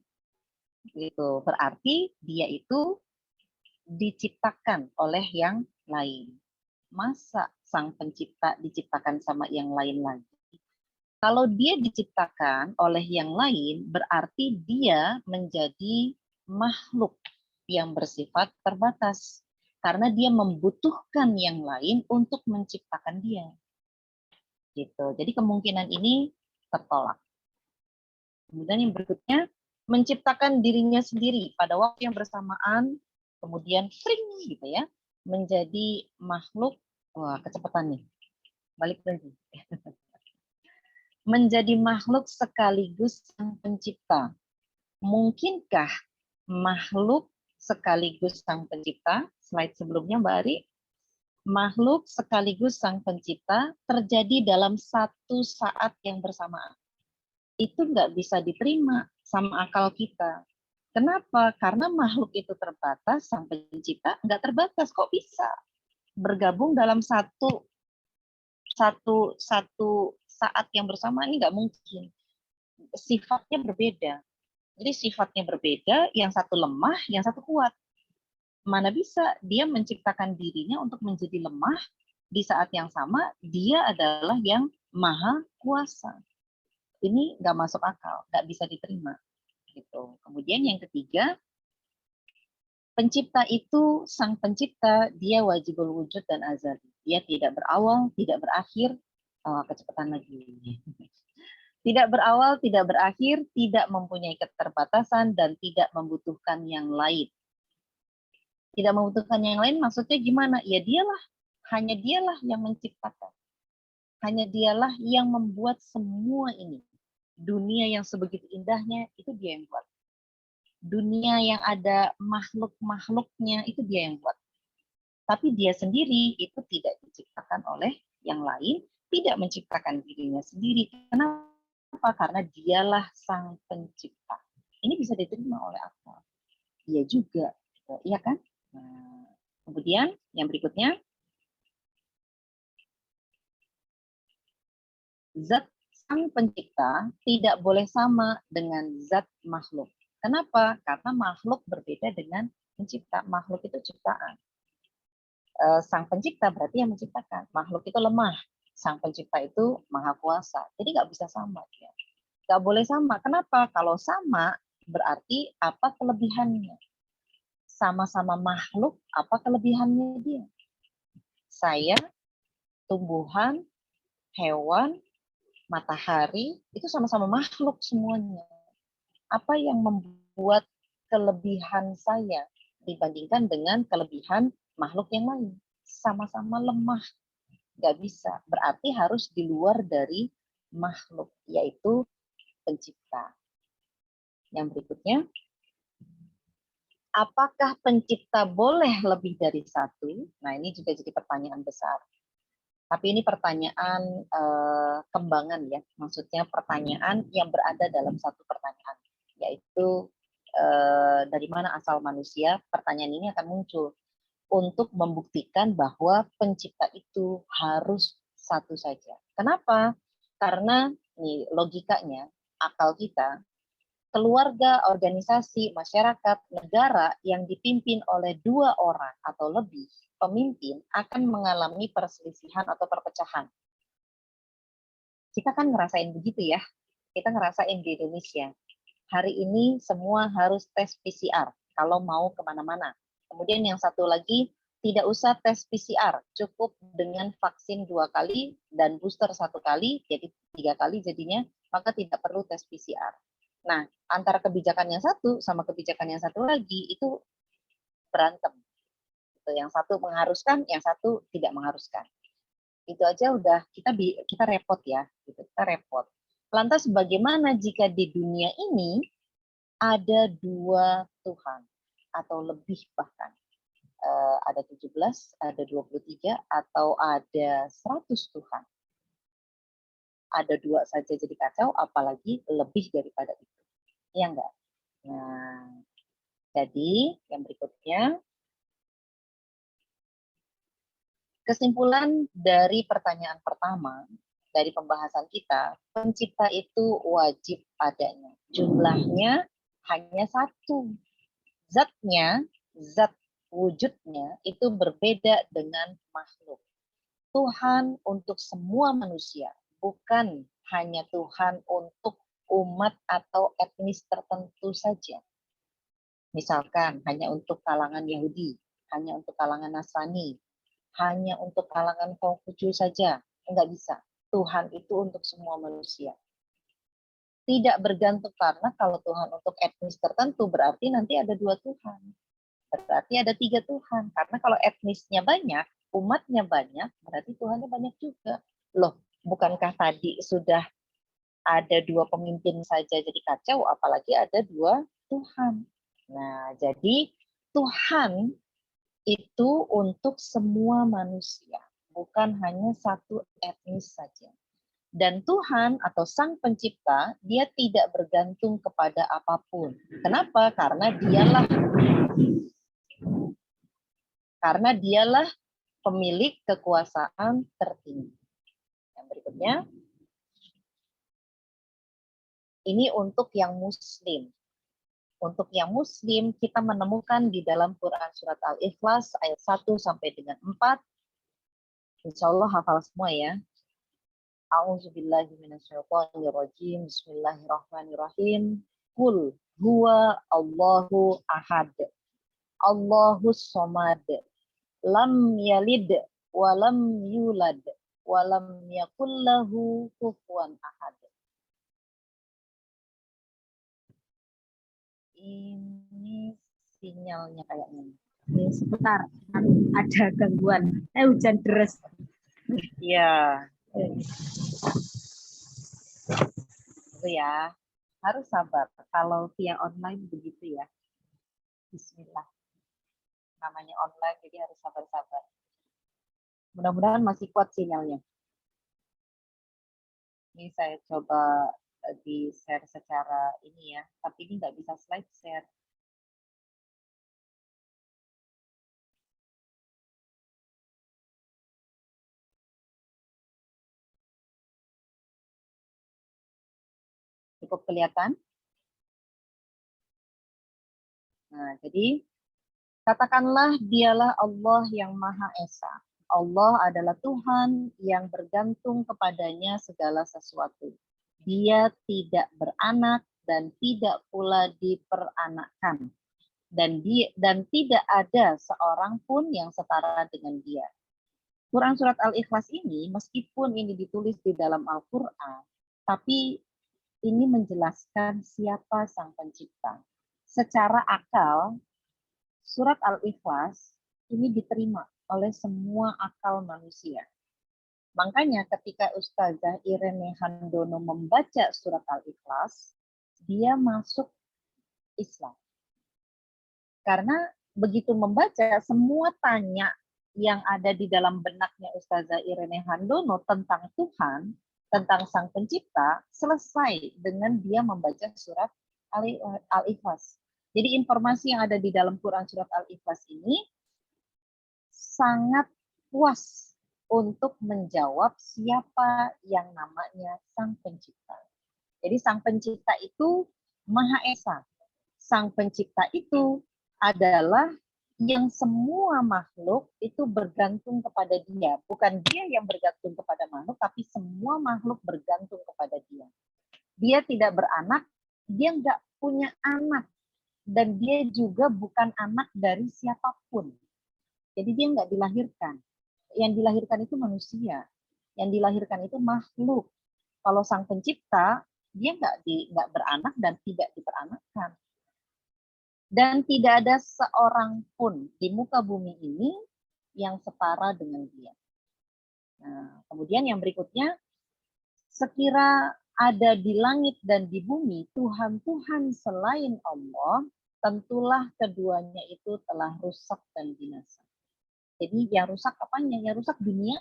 Gitu. Berarti dia itu diciptakan oleh yang lain. Masa sang pencipta diciptakan sama yang lain lagi? Kalau dia diciptakan oleh yang lain, berarti dia menjadi makhluk yang bersifat terbatas. Karena dia membutuhkan yang lain untuk menciptakan dia. Gitu. Jadi kemungkinan ini tertolak. Kemudian yang berikutnya, menciptakan dirinya sendiri pada waktu yang bersamaan, kemudian spring gitu ya, menjadi makhluk, wah kecepatan nih, balik lagi. Menjadi makhluk sekaligus sang pencipta. Mungkinkah makhluk sekaligus sang pencipta? Slide sebelumnya Mbak Ari. Makhluk sekaligus sang pencipta terjadi dalam satu saat yang bersamaan. Itu nggak bisa diterima sama akal kita. Kenapa? Karena makhluk itu terbatas, sang pencipta nggak terbatas. Kok bisa bergabung dalam satu saat yang bersamaan? Ini nggak mungkin. Sifatnya berbeda. Jadi sifatnya berbeda, yang satu lemah, yang satu kuat. Mana bisa dia menciptakan dirinya untuk menjadi lemah, di saat yang sama dia adalah yang maha kuasa. Ini nggak masuk akal, nggak bisa diterima. Gitu. Kemudian yang ketiga, pencipta itu, sang pencipta, dia wajibul wujud dan azali. Dia tidak berawal, tidak berakhir, kecepatan lagi. Tidak berawal, tidak berakhir, tidak mempunyai keterbatasan, dan tidak membutuhkan yang lain. Tidak membutuhkan yang lain maksudnya gimana? Ya dialah, hanya dialah yang menciptakan. Hanya dialah yang membuat semua ini. Dunia yang sebegitu indahnya, itu dia yang buat. Dunia yang ada makhluk-makhluknya, itu dia yang buat. Tapi dia sendiri itu tidak diciptakan oleh yang lain, tidak menciptakan dirinya sendiri. Kenapa? Karena dialah sang pencipta. Ini bisa diterima oleh akal. Dia juga, iya kan? Nah, kemudian yang berikutnya, zat sang pencipta tidak boleh sama dengan zat makhluk. Kenapa? Karena makhluk berbeda dengan pencipta. Makhluk itu ciptaan. Sang pencipta berarti yang menciptakan. Makhluk itu lemah. Sang pencipta itu maha kuasa. Jadi nggak bisa sama. Ya. Nggak boleh sama. Kenapa? Kalau sama, berarti apa kelebihannya? Sama-sama makhluk, apa kelebihannya dia? Saya, tumbuhan, hewan, matahari, itu sama-sama makhluk semuanya. Apa yang membuat kelebihan saya dibandingkan dengan kelebihan makhluk yang lain? Sama-sama lemah. Nggak bisa. Berarti harus di luar dari makhluk, yaitu pencipta. Yang berikutnya, apakah pencipta boleh lebih dari satu? Nah, ini juga jadi pertanyaan besar. Tapi ini pertanyaan kembangan ya, maksudnya pertanyaan yang berada dalam satu pertanyaan, yaitu dari mana asal manusia. Pertanyaan ini akan muncul untuk membuktikan bahwa pencipta itu harus satu saja. Kenapa? Karena nih logikanya, akal kita, keluarga, organisasi, masyarakat, negara yang dipimpin oleh dua orang atau lebih pemimpin akan mengalami perselisihan atau perpecahan. Kita kan ngerasain begitu ya. Kita ngerasain di Indonesia. Hari ini semua harus tes PCR kalau mau kemana-mana. Kemudian yang satu lagi, tidak usah tes PCR, cukup dengan vaksin 2 kali dan booster 1 kali, jadi 3 kali jadinya, maka tidak perlu tes PCR. Nah, antara kebijakan yang satu sama kebijakan yang satu lagi itu berantem. Yang satu mengharuskan, yang satu tidak mengharuskan. Itu aja udah kita repot ya, kita repot. Lantas bagaimana jika di dunia ini ada dua Tuhan atau lebih bahkan? Ada 17, ada 23, atau ada 100 Tuhan. Ada dua saja jadi kacau, apalagi lebih daripada itu. Iya enggak? Nah, jadi yang berikutnya, kesimpulan dari pertanyaan pertama, dari pembahasan kita, pencipta itu wajib adanya. Jumlahnya hanya satu. Zat wujudnya itu berbeda dengan makhluk. Tuhan untuk semua manusia, bukan hanya Tuhan untuk umat atau etnis tertentu saja. Misalkan hanya untuk kalangan Yahudi, hanya untuk kalangan Nasrani, hanya untuk kalangan Konghucu saja. Enggak bisa. Tuhan itu untuk semua manusia. Tidak bergantung karena kalau Tuhan untuk etnis tertentu berarti nanti ada dua Tuhan. Berarti ada tiga Tuhan. Karena kalau etnisnya banyak, umatnya banyak, berarti Tuhannya banyak juga. Loh, bukankah tadi sudah ada dua pemimpin saja jadi kacau, apalagi ada dua Tuhan. Nah, jadi Tuhan itu untuk semua manusia, bukan hanya satu etnis saja. Dan Tuhan atau Sang Pencipta, dia tidak bergantung kepada apapun. Kenapa? Karena dialah pemilik kekuasaan tertinggi. Yang berikutnya, ini untuk yang muslim. Untuk yang muslim, kita menemukan di dalam Quran surat Al-Ikhlas ayat 1 sampai dengan 4. Insya Allah hafal semua ya. A'udzubillahiminasyaitonirrajim. Bismillahirrahmanirrahim. Qul huwa Allahu ahad. Allahus somad. Lam yalid walam yulad walam yakullahu kufuwan ahad. Ini sinyalnya kayaknya. Sebentar, ada gangguan. Hujan deras. Iya. Itu ya. Harus sabar. Kalau via online begitu ya. Bismillah. Namanya online, jadi harus sabar-sabar. Mudah-mudahan masih kuat sinyalnya. Ini saya coba di share secara ini ya, tapi ini nggak bisa slide share. Cukup kelihatan? Nah, jadi katakanlah dialah Allah yang Maha Esa. Allah adalah Tuhan yang bergantung kepadanya segala sesuatu. Dia tidak beranak dan tidak pula diperanakkan. Dan tidak ada seorang pun yang setara dengan dia. Quran Surat Al-Ikhlas ini, meskipun ini ditulis di dalam Al-Quran, tapi ini menjelaskan siapa Sang Pencipta. Secara akal, Surat Al-Ikhlas ini diterima oleh semua akal manusia. Makanya ketika Ustazah Irene Handono membaca Surat Al-Ikhlas, dia masuk Islam. Karena begitu membaca, semua tanya yang ada di dalam benaknya Ustazah Irene Handono tentang Tuhan, tentang Sang Pencipta, selesai dengan dia membaca Surat Al-Ikhlas. Jadi informasi yang ada di dalam Quran Surat Al-Ikhlas ini sangat puas untuk menjawab siapa yang namanya Sang Pencipta. Jadi Sang Pencipta itu Maha Esa. Sang Pencipta itu adalah yang semua makhluk itu bergantung kepada dia. Bukan dia yang bergantung kepada makhluk, tapi semua makhluk bergantung kepada dia. Dia tidak beranak, dia nggak punya anak. Dan dia juga bukan anak dari siapapun. Jadi dia nggak dilahirkan. Yang dilahirkan itu manusia. Yang dilahirkan itu makhluk. Kalau Sang Pencipta, dia nggak beranak dan tidak diperanakkan. Dan tidak ada seorang pun di muka bumi ini yang setara dengan dia. Nah, kemudian yang berikutnya, sekira ada di langit dan di bumi Tuhan-Tuhan selain Allah, tentulah keduanya itu telah rusak dan binasa. Jadi yang rusak apanya? Yang rusak dunia.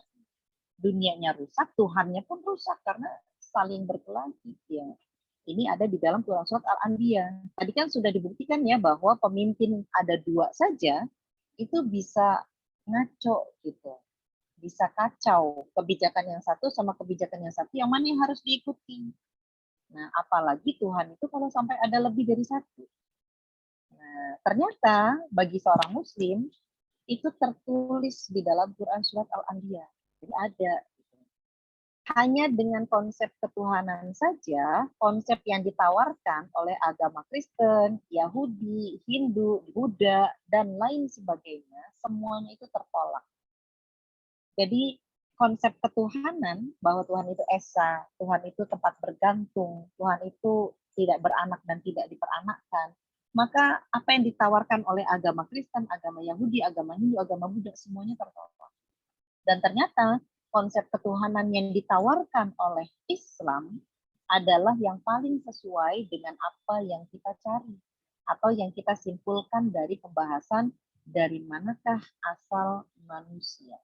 Dunianya rusak, Tuhannya pun rusak karena saling berkelahi. Ya. Ini ada di dalam Quran Surat Al-Anbiya. Tadi kan sudah dibuktikan ya bahwa pemimpin ada dua saja, itu bisa ngaco gitu. Bisa kacau kebijakan yang satu sama kebijakan yang satu, yang mana yang harus diikuti. Nah, apalagi Tuhan itu kalau sampai ada lebih dari satu. Nah, ternyata bagi seorang muslim, itu tertulis di dalam Quran Surat Al-Anbiya. Jadi ada. Hanya dengan konsep ketuhanan saja, konsep yang ditawarkan oleh agama Kristen, Yahudi, Hindu, Buddha, dan lain sebagainya, semuanya itu tertolak. Jadi konsep ketuhanan, bahwa Tuhan itu esa, Tuhan itu tempat bergantung, Tuhan itu tidak beranak dan tidak diperanakkan, maka apa yang ditawarkan oleh agama Kristen, agama Yahudi, agama Hindu, agama Buddha, semuanya tertolak. Dan ternyata konsep ketuhanan yang ditawarkan oleh Islam adalah yang paling sesuai dengan apa yang kita cari atau yang kita simpulkan dari pembahasan dari manakah asal manusia.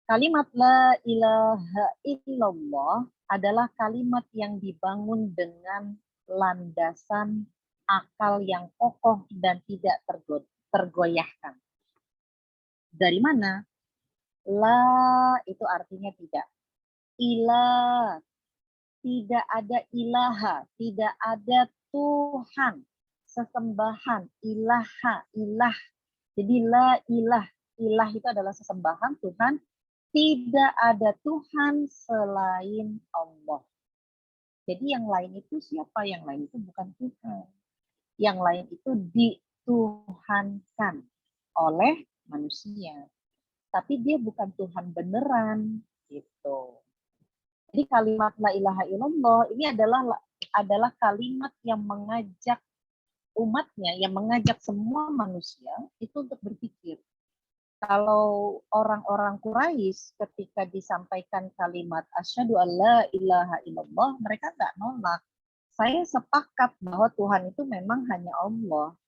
Kalimat la ilaha illallah adalah kalimat yang dibangun dengan landasan akal yang kokoh dan tidak tergoyahkan. Dari mana? La itu artinya tidak. Ilah, tidak ada ilaha, tidak ada Tuhan, sesembahan, ilaha, ilah. Jadi la ilah, ilah itu adalah sesembahan Tuhan, tidak ada Tuhan selain Allah. Jadi yang lain itu siapa? Yang lain itu bukan Tuhan. Yang lain itu dituhankan oleh manusia. Tapi dia bukan Tuhan beneran gitu. Jadi kalimat la ilaha illallah ini adalah kalimat yang mengajak umatnya, yang mengajak semua manusia itu untuk berpikir. Kalau orang-orang Quraisy ketika disampaikan kalimat asyhadu alla ilaha illallah, mereka nggak nolak. Saya sepakat bahwa Tuhan itu memang hanya Allah.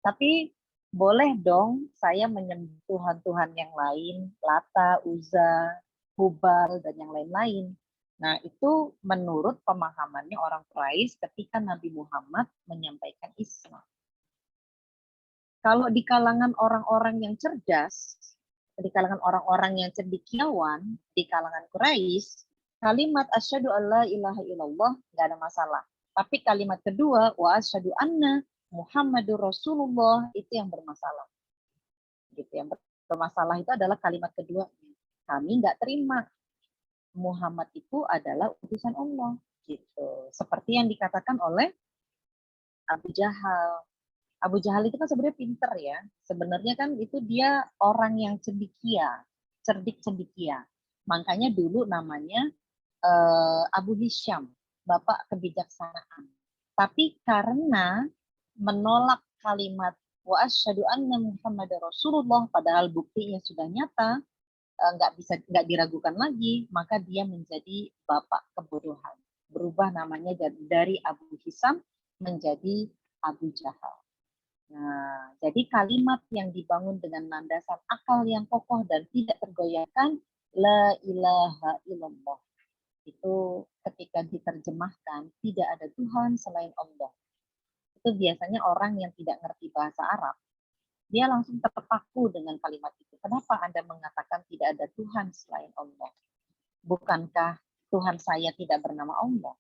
Tapi boleh dong saya menyembah Tuhan-Tuhan yang lain, Lata, Uzza, Hubal, dan yang lain-lain. Nah, itu menurut pemahamannya orang Quraisy ketika Nabi Muhammad menyampaikan Islam. Kalau di kalangan orang-orang yang cerdas, di kalangan orang-orang yang cendekiawan, di kalangan Quraisy, kalimat asyhadu alla ilaha illallah nggak ada masalah. Tapi kalimat kedua, wa asyhadu anna Muhammadur Rasulullah, itu yang bermasalah. Gitu, yang bermasalah itu adalah kalimat kedua. Kami nggak terima Muhammad itu adalah utusan Allah. Gitu. Seperti yang dikatakan oleh Abu Jahal. Abu Jahal itu kan sebenarnya pinter ya. Sebenarnya kan itu dia orang yang cendekia, cerdik cendekia. Makanya dulu namanya Abu Hisham, Bapak Kebijaksanaan. Tapi karena menolak kalimat wa asyhadu anna Muhammadar Rasulullah, padahal buktinya sudah nyata, nggak diragukan lagi, maka dia menjadi bapak kebodohan. Berubah namanya dari Abu Hisham menjadi Abu Jahal. Nah, jadi kalimat yang dibangun dengan landasan akal yang kokoh dan tidak tergoyahkan, la ilaha illallah. Itu ketika diterjemahkan, tidak ada Tuhan selain Allah. Itu biasanya orang yang tidak ngerti bahasa Arab, dia langsung terpaku dengan kalimat itu. Kenapa Anda mengatakan tidak ada Tuhan selain Allah? Bukankah Tuhan saya tidak bernama Allah?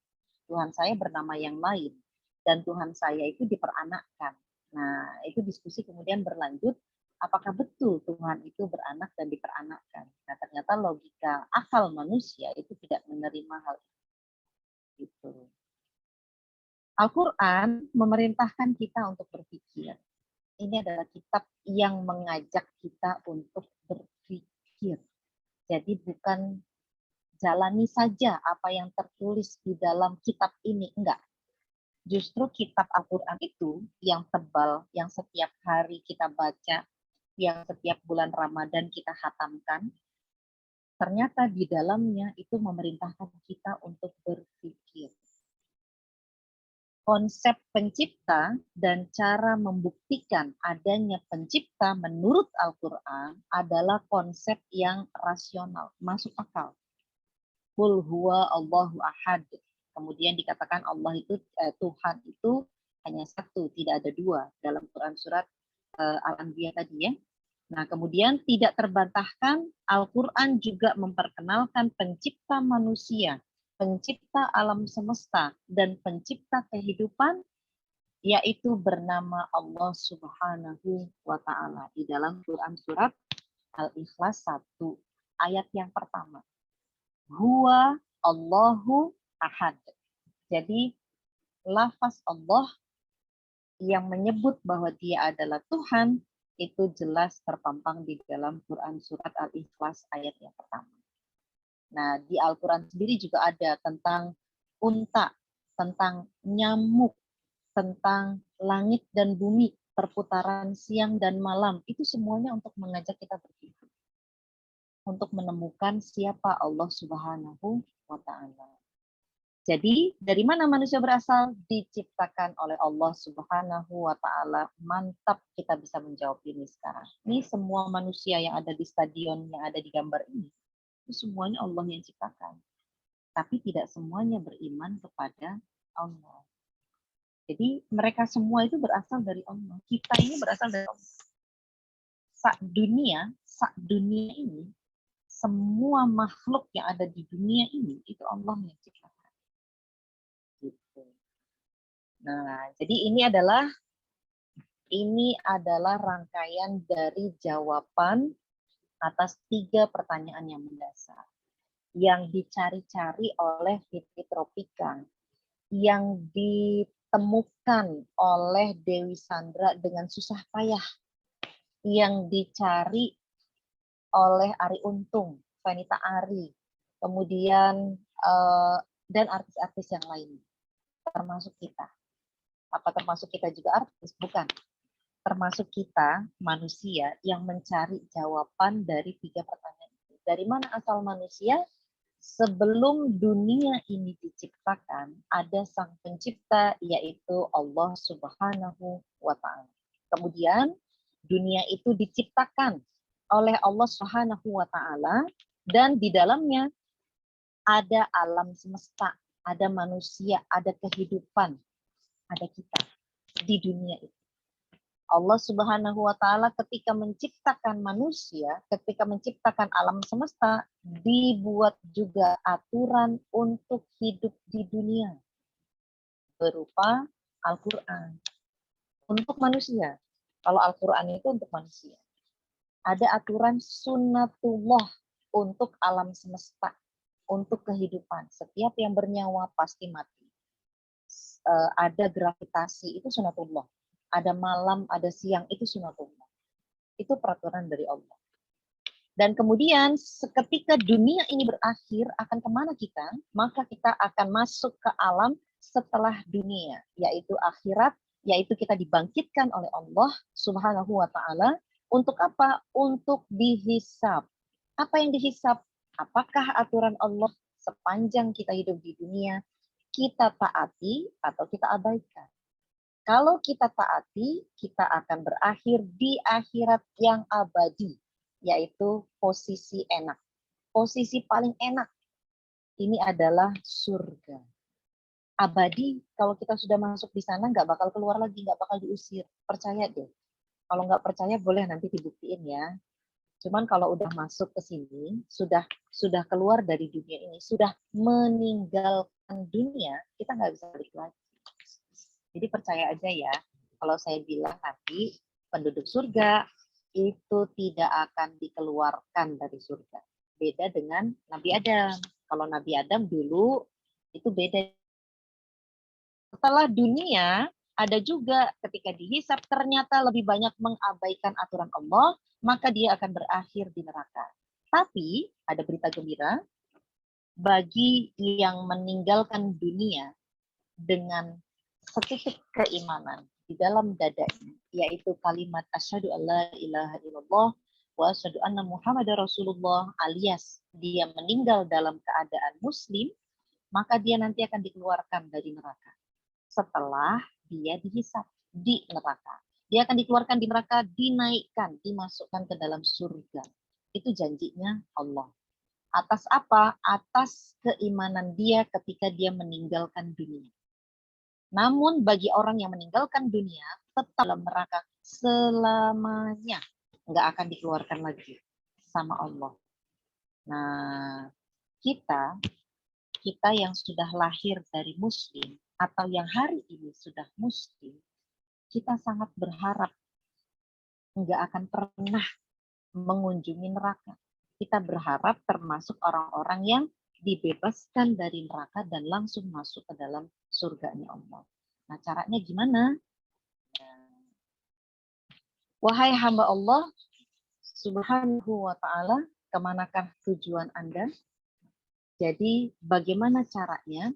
Tuhan saya bernama yang lain. Dan Tuhan saya itu diperanakkan. Nah, itu diskusi kemudian berlanjut, apakah betul Tuhan itu beranak dan diperanakkan? Nah, ternyata logika akal manusia itu tidak menerima hal itu. Al-Quran memerintahkan kita untuk berpikir. Ini adalah kitab yang mengajak kita untuk berpikir. Jadi bukan jalani saja apa yang tertulis di dalam kitab ini, enggak. Justru kitab Al-Quran itu yang tebal, yang setiap hari kita baca, yang setiap bulan Ramadan kita khatamkan, ternyata di dalamnya itu memerintahkan kita untuk berpikir. Konsep pencipta dan cara membuktikan adanya pencipta menurut Al-Quran adalah konsep yang rasional, masuk akal. Qul huwa Allahu ahad. Kemudian dikatakan Allah itu, Tuhan itu hanya satu, tidak ada dua dalam Quran surat Al-Anbiya tadi ya. Nah, kemudian tidak terbantahkan, Al-Quran juga memperkenalkan pencipta manusia, pencipta alam semesta, dan pencipta kehidupan, yaitu bernama Allah Subhanahu wa Ta'ala di dalam Quran surat Al-Ikhlas 1 ayat yang pertama. Huwa Allahu ahad. Jadi lafaz Allah yang menyebut bahwa dia adalah Tuhan itu jelas terpampang di dalam Quran surat Al-Ikhlas ayat yang pertama. Nah, di Al-Quran sendiri juga ada tentang unta, tentang nyamuk, tentang langit dan bumi, perputaran siang dan malam. Itu semuanya untuk mengajak kita berpikir. Untuk menemukan siapa Allah Subhanahu wa Ta'ala. Jadi, dari mana manusia berasal? Diciptakan oleh Allah Subhanahu wa Ta'ala. Mantap kita bisa menjawab ini sekarang. Ini semua manusia yang ada di stadion, yang ada di gambar ini, itu semuanya Allah yang ciptakan. Tapi tidak semuanya beriman kepada Allah. Jadi mereka semua itu berasal dari Allah. Kita ini berasal dari Allah. Sak dunia ini, semua makhluk yang ada di dunia ini, itu Allah yang ciptakan. Gitu. Nah, jadi ini adalah rangkaian dari jawaban atas 3 pertanyaan yang mendasar yang dicari-cari oleh Fitri Tropika, yang ditemukan oleh Dewi Sandra dengan susah payah, yang dicari oleh Ari Untung, Vanita Ari, kemudian dan artis-artis yang lain, termasuk kita. Apa termasuk kita juga artis? Bukan. Termasuk kita, manusia, yang mencari jawaban dari 3 pertanyaan itu. Dari mana asal manusia? Sebelum dunia ini diciptakan, ada sang pencipta, yaitu Allah Subhanahu wa Ta'ala. Kemudian, dunia itu diciptakan oleh Allah Subhanahu wa Ta'ala, dan di dalamnya ada alam semesta, ada manusia, ada kehidupan, ada kita di dunia itu. Allah Subhanahu wa Ta'ala ketika menciptakan manusia, ketika menciptakan alam semesta, dibuat juga aturan untuk hidup di dunia. berupa Al-Quran untuk manusia. Kalau Al-Quran itu untuk manusia. Ada aturan sunnatullah untuk alam semesta, untuk kehidupan. Setiap yang bernyawa pasti mati. Ada gravitasi, itu sunnatullah. Ada malam, ada siang, itu sunnatullah. Itu peraturan dari Allah. Dan kemudian seketika dunia ini berakhir, akan kemana kita? Maka kita akan masuk ke alam setelah dunia, yaitu akhirat, yaitu kita dibangkitkan oleh Allah Subhanahu wa Ta'ala. Untuk apa? Untuk dihisab. Apa yang dihisab? Apakah aturan Allah sepanjang kita hidup di dunia kita taati atau kita abaikan? Kalau kita taati, kita akan berakhir di akhirat yang abadi, yaitu posisi enak. Posisi paling enak ini adalah surga. Abadi, kalau kita sudah masuk di sana nggak bakal keluar lagi, nggak bakal diusir. Percaya deh. Kalau nggak percaya boleh nanti dibuktiin ya. Cuman kalau udah masuk ke sini, sudah keluar dari dunia ini, sudah meninggalkan dunia, kita nggak bisa balik lagi. Jadi percaya aja ya, kalau saya bilang nanti penduduk surga itu tidak akan dikeluarkan dari surga. Beda dengan Nabi Adam. Kalau Nabi Adam dulu itu beda. Setelah dunia, ada juga ketika dihisab ternyata lebih banyak mengabaikan aturan Allah, maka dia akan berakhir di neraka. Tapi ada berita gembira bagi yang meninggalkan dunia dengan setitik keimanan di dalam dadanya, yaitu kalimat asyhadu alla ilaha illallah wa asyhadu anna muhammadar rasulullah, alias dia meninggal dalam keadaan muslim, maka dia nanti akan dikeluarkan dari neraka. Setelah dia dihisab di neraka, dia akan dikeluarkan di neraka, dinaikkan, dimasukkan ke dalam surga. Itu janjinya Allah. Atas apa? Atas keimanan dia ketika dia meninggalkan dunia. Namun bagi orang yang meninggalkan dunia, tetap dalam neraka selamanya. Nggak akan dikeluarkan lagi sama Allah. Nah, kita yang sudah lahir dari muslim, atau yang hari ini sudah muslim, kita sangat berharap nggak akan pernah mengunjungi neraka. Kita berharap termasuk orang-orang yang dibebaskan dari neraka dan langsung masuk ke dalam surganya Allah. Nah, caranya gimana? Wahai hamba Allah Subhanahu wa Ta'ala, kemanakah tujuan Anda? Jadi bagaimana caranya?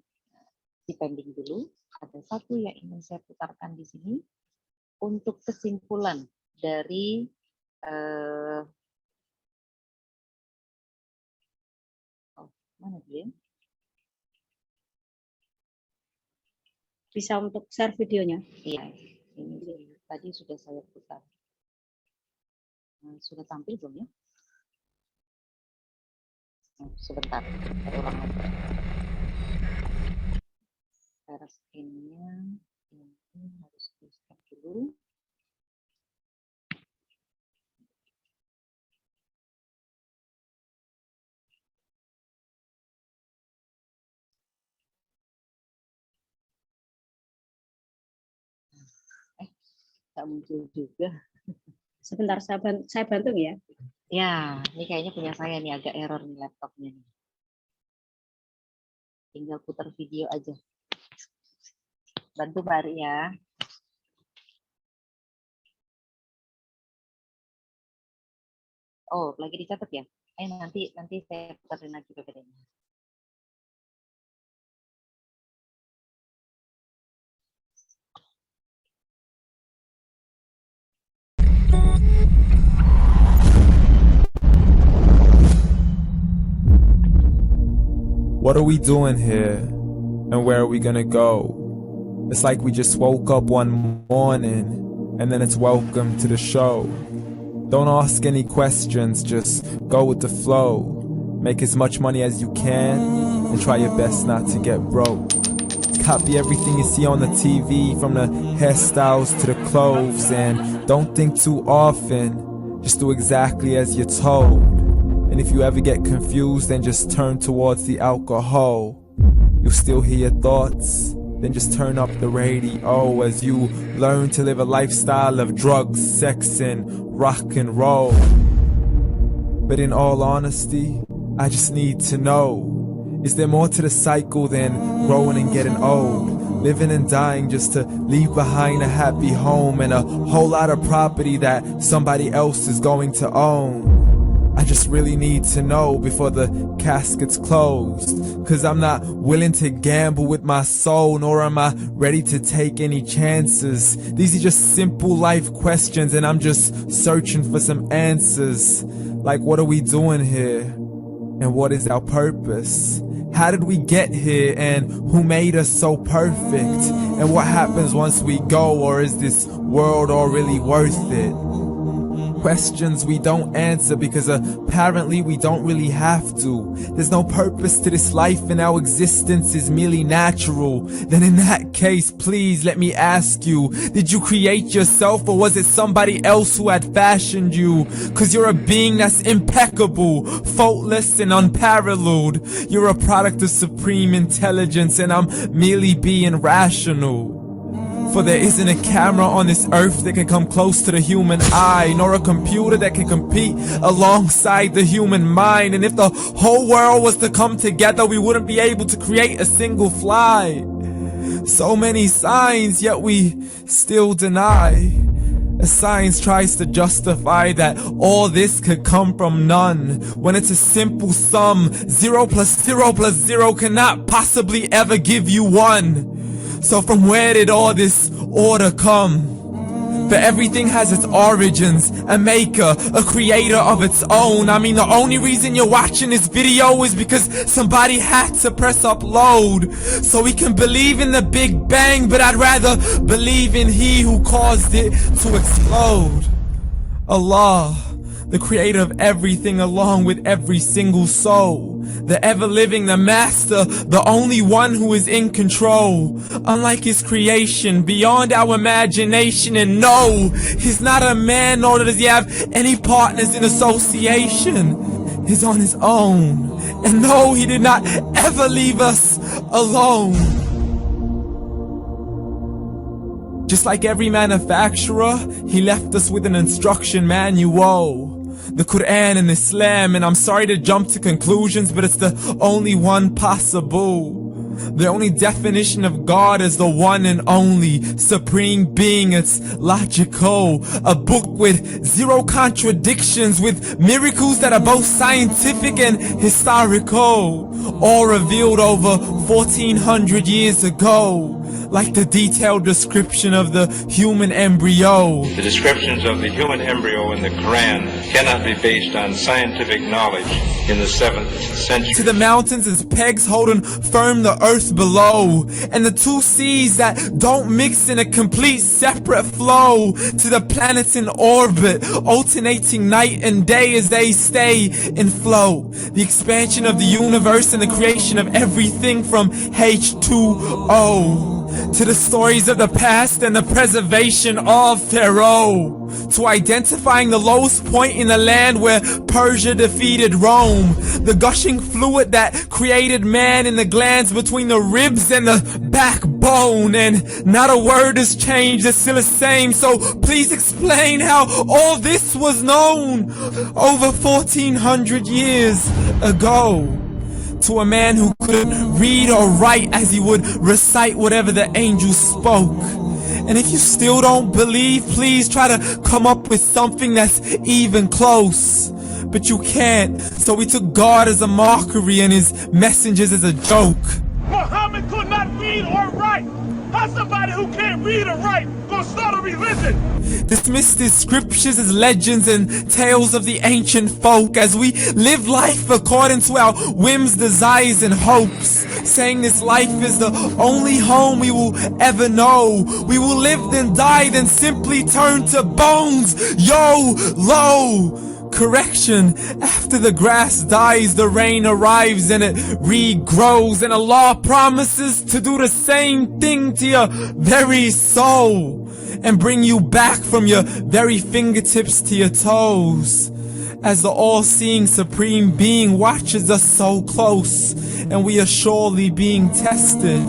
Dipending dulu. Ada satu yang ingin saya putarkan di sini untuk kesimpulan dari mana dia? Bisa untuk share videonya. Iya, ini tadi sudah saya putar. Sudah tampil belum ya? Sebentar, saya ulang lagi. Share screen-nya ini harus di-stop dulu. Nggak muncul juga. Sebentar, saya bantu ya. Ya, ini kayaknya punya saya nih, agak error nih laptopnya nih. Tinggal putar video aja. Bantu Mbak Ari ya. Oh, lagi dicatat ya? Nanti saya putarin lagi PPT-nya. What are we doing here? And where are we gonna go? It's like we just woke up one morning and then it's welcome to the show. Don't ask any questions, just go with the flow. Make as much money as you can and try your best not to get broke. Copy everything you see on the TV, from the hairstyles to the clothes, and don't think too often, just do exactly as you're told. And if you ever get confused, then just turn towards the alcohol. You'll still hear your thoughts, then just turn up the radio as you learn to live a lifestyle of drugs, sex, and rock and roll. But in all honesty, I just need to know, is there more to the cycle than growing and getting old? Living and dying just to leave behind a happy home and a whole lot of property that somebody else is going to own. I just really need to know before the casket's closed, 'cause I'm not willing to gamble with my soul, nor am I ready to take any chances. These are just simple life questions and I'm just searching for some answers. Like, what are we doing here? And what is our purpose? How did we get here, and who made us so perfect? And what happens once we go, or is this world all really worth it? Questions we don't answer because apparently we don't really have to. There's no purpose to this life and our existence is merely natural. Then in that case, please let me ask you, did you create yourself, or was it somebody else who had fashioned you? 'Cause you're a being that's impeccable, faultless and unparalleled. You're a product of supreme intelligence and I'm merely being rational. For there isn't a camera on this earth that can come close to the human eye, nor a computer that can compete alongside the human mind. And if the whole world was to come together, we wouldn't be able to create a single fly. So many signs, yet we still deny. As science tries to justify that all this could come from none, when it's a simple sum. 0 plus 0 plus 0 cannot possibly ever give you 1. So from where did all this order come? For everything has its origins, a maker, a creator of its own. I mean, the only reason you're watching this video is because somebody had to press upload. So we can believe in the Big Bang, but I'd rather believe in He who caused it to explode. Allah, the creator of everything along with every single soul. The ever-living, the master, the only one who is in control. Unlike his creation, beyond our imagination. And no, he's not a man, nor does he have any partners in association. He's on his own. And no, he did not ever leave us alone. Just like every manufacturer, he left us with an instruction manual. The Quran and Islam, and I'm sorry to jump to conclusions, but it's the only one possible. The only definition of God is the one and only supreme being. It's logical, a book with 0 contradictions, with miracles that are both scientific and historical, all revealed over 1400 years ago. Like the detailed description of the human embryo. The descriptions of the human embryo in the Quran cannot be based on scientific knowledge in the 7th century. To the mountains as pegs holding firm the earth below, and the 2 seas that don't mix in a complete separate flow. To the planets in orbit, alternating night and day as they stay in flow. The expansion of the universe and the creation of everything from H2O. To the stories of the past and the preservation of Pharaoh. To identifying the lowest point in the land where Persia defeated Rome. The gushing fluid that created man in the glands between the ribs and the backbone. And not a word has changed, it's still the same. So please explain how all this was known over 1400 years ago. To a man who couldn't read or write as he would recite whatever the angels spoke. And if you still don't believe, please try to come up with something that's even close. But you can't, so we took God as a mockery and his messengers as a joke. Muhammad could not read or write. How's somebody who can't read or write gonna start a religion? Dismissed his scriptures as legends and tales of the ancient folk as we live life according to our whims, desires, and hopes. Saying this life is the only home we will ever know. We will live then die, then simply turn to bones. YOLO! Correction, after the grass dies, the rain arrives and it regrows, and Allah promises to do the same thing to your very soul and bring you back from your very fingertips to your toes. as the all-seeing supreme being watches us so close, and we are surely being tested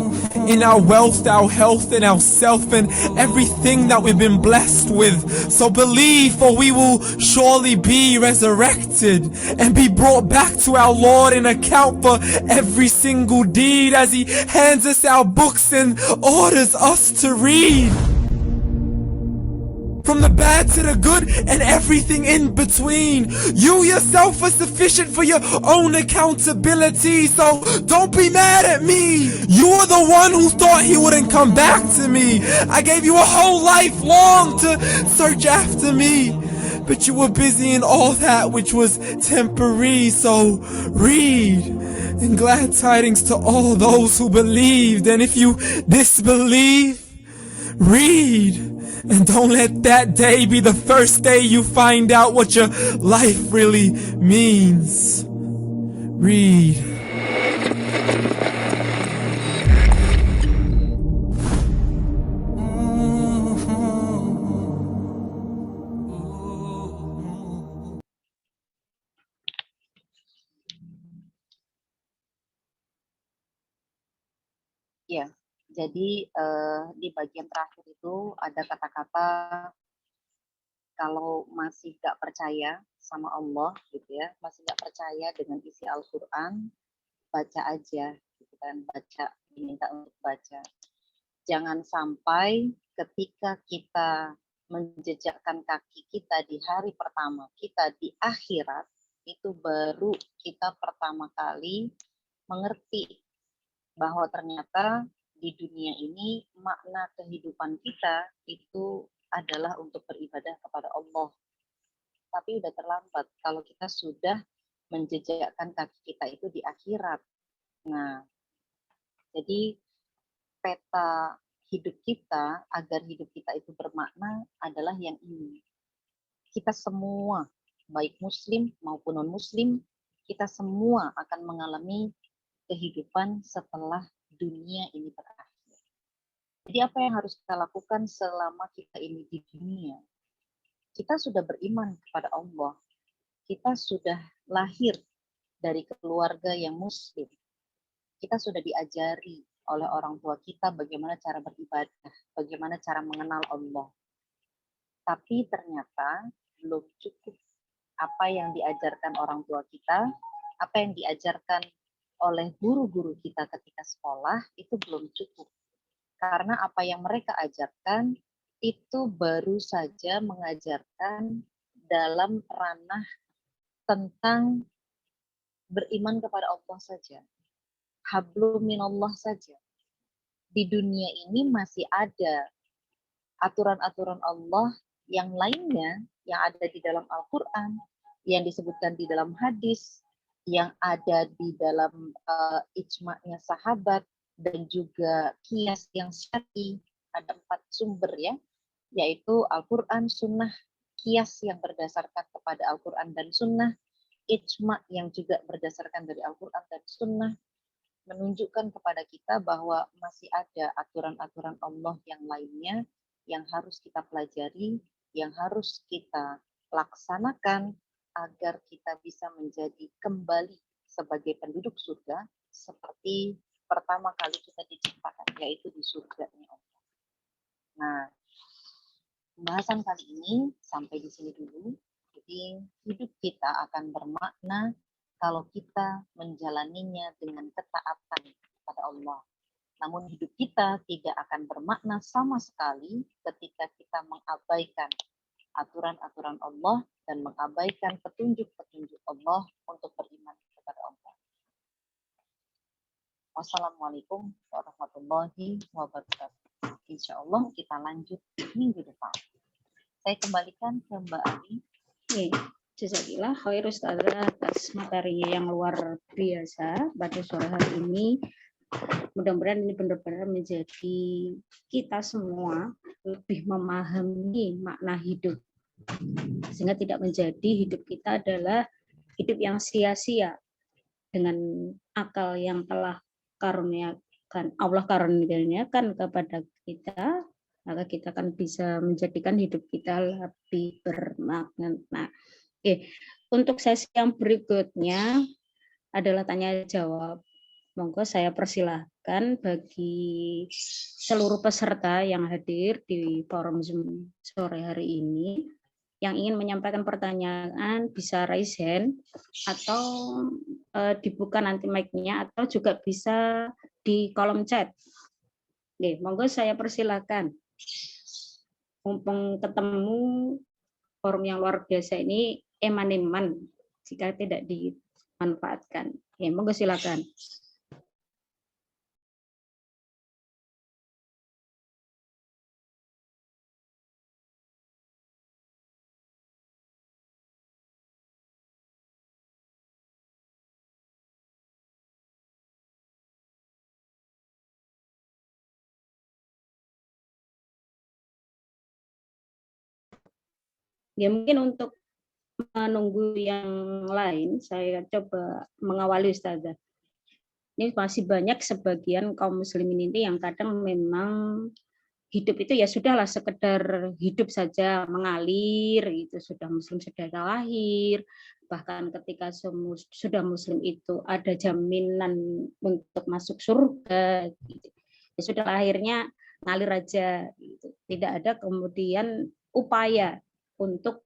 in our wealth, our health, and our self, and everything that we've been blessed with. So believe, for we will surely be resurrected and be brought back to our Lord and account for every single deed as He hands us our books and orders us to read. From the bad to the good and everything in between. You yourself are sufficient for your own accountability, so don't be mad at me. You are the one who thought He wouldn't come back to me. I gave you a whole life long to search after me, but you were busy in all that which was temporary, so read. And glad tidings to all those who believed, and if you disbelieve, read. And don't let that day be the first day you find out what your life really means. Read. Ya, jadi di bagian terakhir itu ada kata-kata kalau masih nggak percaya sama Allah, gitu ya, masih nggak percaya dengan isi Al-Quran, baca aja, gitu kan, baca, diminta untuk baca. Jangan sampai ketika kita menjejakkan kaki kita di hari pertama kita di akhirat, itu baru kita pertama kali mengerti bahwa ternyata di dunia ini makna kehidupan kita itu adalah untuk beribadah kepada Allah. Tapi udah terlambat kalau kita sudah menjejakkan kaki kita itu di akhirat. Nah, jadi peta hidup kita agar hidup kita itu bermakna adalah yang ini. Kita semua, baik muslim maupun non-muslim, kita semua akan mengalami kehidupan setelah dunia ini berakhir. Jadi apa yang harus kita lakukan selama kita ini di dunia? Kita sudah beriman kepada Allah. Kita sudah lahir dari keluarga yang muslim. Kita sudah diajari oleh orang tua kita bagaimana cara beribadah, bagaimana cara mengenal Allah. Tapi ternyata belum cukup apa yang diajarkan orang tua kita, apa yang diajarkan oleh guru-guru kita ketika sekolah itu belum cukup. Karena apa yang mereka ajarkan itu baru saja mengajarkan dalam ranah tentang beriman kepada Allah saja. Hablum minallah saja. Di dunia ini masih ada aturan-aturan Allah yang lainnya yang ada di dalam Al-Quran, yang disebutkan di dalam hadis, yang ada di dalam ijma'nya sahabat, dan juga qiyas yang syar'i. Ada 4 sumber ya, yaitu Al-Quran, Sunnah, qiyas yang berdasarkan kepada Al-Quran dan Sunnah, ijma' yang juga berdasarkan dari Al-Quran dan Sunnah, menunjukkan kepada kita bahwa masih ada aturan-aturan Allah yang lainnya yang harus kita pelajari, yang harus kita laksanakan, agar kita bisa menjadi kembali sebagai penduduk surga seperti pertama kali kita diciptakan, yaitu di surganya Allah. Nah, pembahasan kali ini sampai di sini dulu. Jadi hidup kita akan bermakna kalau kita menjalaninya dengan ketaatan kepada Allah. Namun hidup kita tidak akan bermakna sama sekali ketika kita mengabaikan aturan-aturan Allah dan mengabaikan petunjuk-petunjuk Allah untuk beriman kepada Allah. Wassalamualaikum warahmatullahi wabarakatuh. Insya Allah kita lanjut minggu depan. Saya kembalikan ke Mbak Ali. Jazakillah khair Ustazah atas materinya yang luar biasa pada sore hari ini. Mudah-mudahan ini benar-benar menjadi kita semua lebih memahami makna hidup, sehingga tidak menjadi hidup kita adalah hidup yang sia-sia dengan akal yang telah Allah karuniakan kepada kita, maka kita akan bisa menjadikan hidup kita lebih bermakna. Oke, untuk sesi yang berikutnya adalah tanya jawab. Monggo saya persilahkan bagi seluruh peserta yang hadir di forum Zoom sore hari ini yang ingin menyampaikan pertanyaan bisa raise hand atau dibuka nanti mic-nya atau juga bisa di kolom chat. Oke, monggo saya persilahkan. Mumpung ketemu forum yang luar biasa ini eman-eman jika tidak dimanfaatkan. Ya, monggo silakan. Ya, mungkin untuk menunggu yang lain, saya coba mengawali Ustazah. Ini masih banyak sebagian kaum muslimin ini yang kadang memang hidup itu ya sudahlah sekedar hidup saja mengalir gitu, sudah muslim sudah lahir, bahkan ketika sudah muslim itu ada jaminan untuk masuk surga gitu. Ya sudah akhirnya ngalir aja gitu. Tidak ada kemudian upaya untuk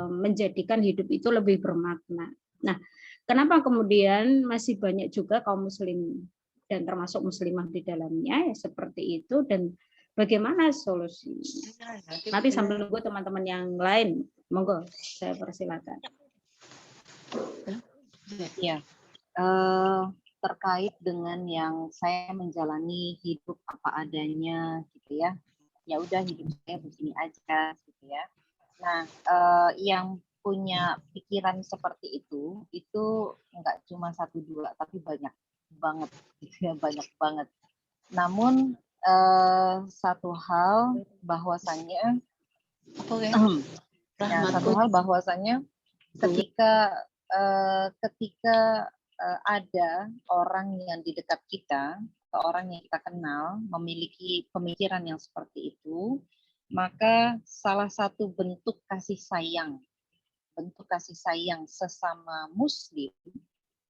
menjadikan hidup itu lebih bermakna. Nah, kenapa kemudian masih banyak juga kaum muslim dan termasuk muslimah di dalamnya ya seperti itu, dan bagaimana solusinya? Nanti sambil nunggu teman-teman yang lain, monggo saya persilakan. Ya, terkait dengan yang saya menjalani hidup apa adanya gitu ya. Ya udah hidup saya begini aja gitu ya. Nah, yang punya pikiran seperti itu enggak cuma satu dua tapi banyak banget gitu ya, banyak banget. Namun satu hal bahwasannya ketika ada orang yang di dekat kita atau orang yang kita kenal memiliki pemikiran yang seperti itu, maka salah satu bentuk kasih sayang sesama muslim,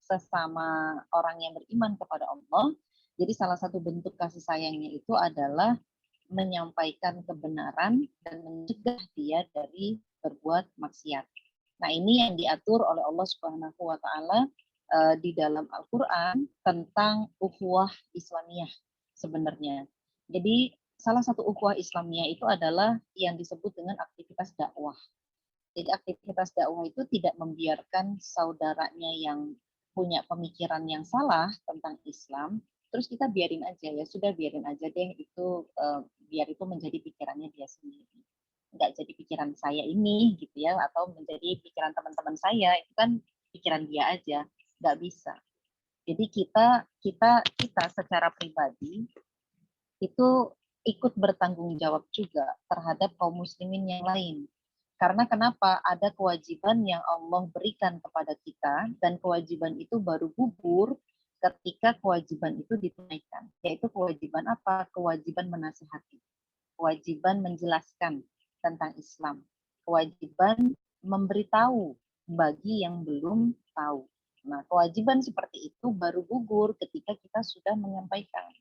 sesama orang yang beriman kepada Allah, jadi salah satu bentuk kasih sayangnya itu adalah menyampaikan kebenaran dan mencegah dia dari berbuat maksiat. Nah, ini yang diatur oleh Allah Subhanahu wa taala di dalam Al-Qur'an tentang ukhuwah Islamiyah sebenarnya. Jadi salah satu ukhuwah Islamiyah itu adalah yang disebut dengan aktivitas dakwah. Jadi aktivitas dakwah itu tidak membiarkan saudaranya yang punya pemikiran yang salah tentang Islam, terus kita biarin aja, ya sudah biarin aja deh itu, biar itu menjadi pikirannya dia sendiri. Nggak jadi pikiran saya ini gitu ya, atau menjadi pikiran teman-teman saya, itu kan pikiran dia aja, nggak bisa. Jadi kita secara pribadi itu ikut bertanggung jawab juga terhadap kaum muslimin yang lain. Karena kenapa? Ada kewajiban yang Allah berikan kepada kita, dan kewajiban itu baru gugur ketika kewajiban itu ditunaikan. Yaitu kewajiban apa? Kewajiban menasihati, kewajiban menjelaskan tentang Islam, kewajiban memberitahu bagi yang belum tahu. Nah, kewajiban seperti itu baru gugur ketika kita sudah menyampaikan.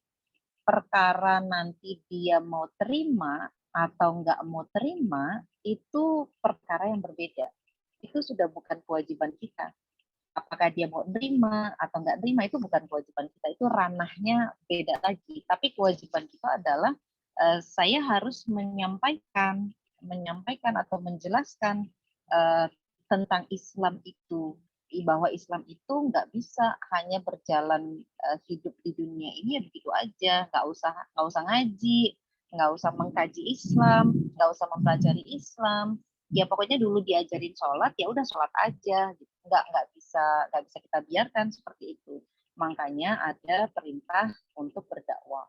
Perkara nanti dia mau terima atau nggak mau terima, itu perkara yang berbeda. Itu sudah bukan kewajiban kita. Apakah dia mau terima atau nggak terima, itu bukan kewajiban kita. Itu ranahnya beda lagi. Tapi kewajiban kita adalah saya harus menyampaikan atau menjelaskan tentang Islam itu, bahwa Islam itu nggak bisa hanya berjalan hidup di dunia ini ya begitu aja, nggak usah ngaji, nggak usah mengkaji Islam, nggak usah mempelajari Islam, ya pokoknya dulu diajarin sholat, ya udah sholat aja, gitu. nggak bisa kita biarkan seperti itu. Makanya ada perintah untuk berdakwah.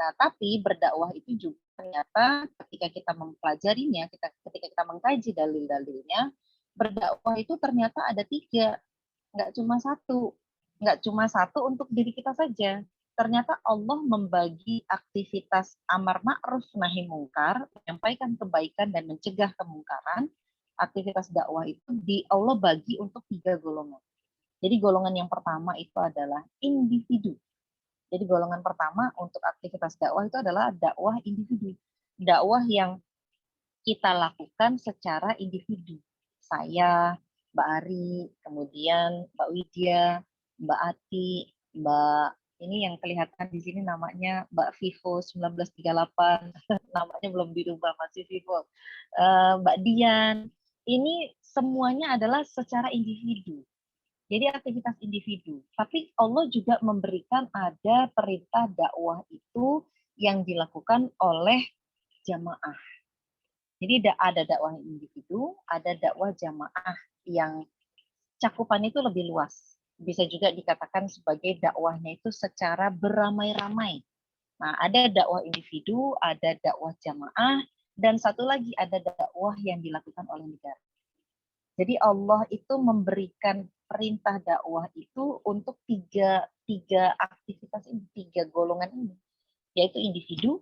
Nah, tapi berdakwah itu juga ternyata ketika kita mempelajarinya, ketika kita mengkaji dalil-dalilnya, berdakwah itu ternyata ada 3, nggak cuma satu untuk diri kita saja. Ternyata Allah membagi aktivitas amar ma'ruf nahi mungkar, menyampaikan kebaikan dan mencegah kemungkaran, aktivitas dakwah itu Allah bagi untuk 3 golongan. Jadi golongan yang pertama itu adalah individu. Jadi golongan pertama untuk aktivitas dakwah itu adalah dakwah individu. Dakwah yang kita lakukan secara individu. Saya, Mbak Ari, kemudian Mbak Widya, Mbak Ati, Mbak ini yang kelihatan di sini namanya Mbak Vivo 1938, namanya belum dirubah, masih Vivo. Mbak Dian, ini semuanya adalah secara individu. Jadi aktivitas individu. Tapi Allah juga memberikan ada perintah dakwah itu yang dilakukan oleh jamaah. Jadi ada dakwah individu, ada dakwah jamaah yang cakupannya itu lebih luas. Bisa juga dikatakan sebagai dakwahnya itu secara beramai-ramai. Nah, ada dakwah individu, ada dakwah jamaah, dan satu lagi ada dakwah yang dilakukan oleh negara. Jadi Allah itu memberikan perintah dakwah itu untuk tiga aktivitas ini, 3 golongan ini, yaitu individu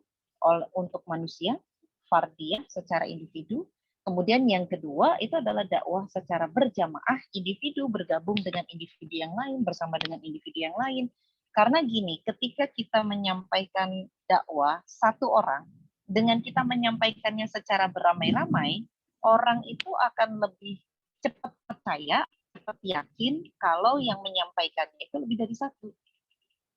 untuk manusia, fardiyah secara individu. Kemudian yang kedua itu adalah dakwah secara berjamaah, individu bergabung dengan individu yang lain, bersama dengan individu yang lain. Karena gini, ketika kita menyampaikan dakwah satu orang, dengan kita menyampaikannya secara beramai-ramai, orang itu akan lebih cepat percaya, cepat yakin kalau yang menyampaikannya itu lebih dari satu.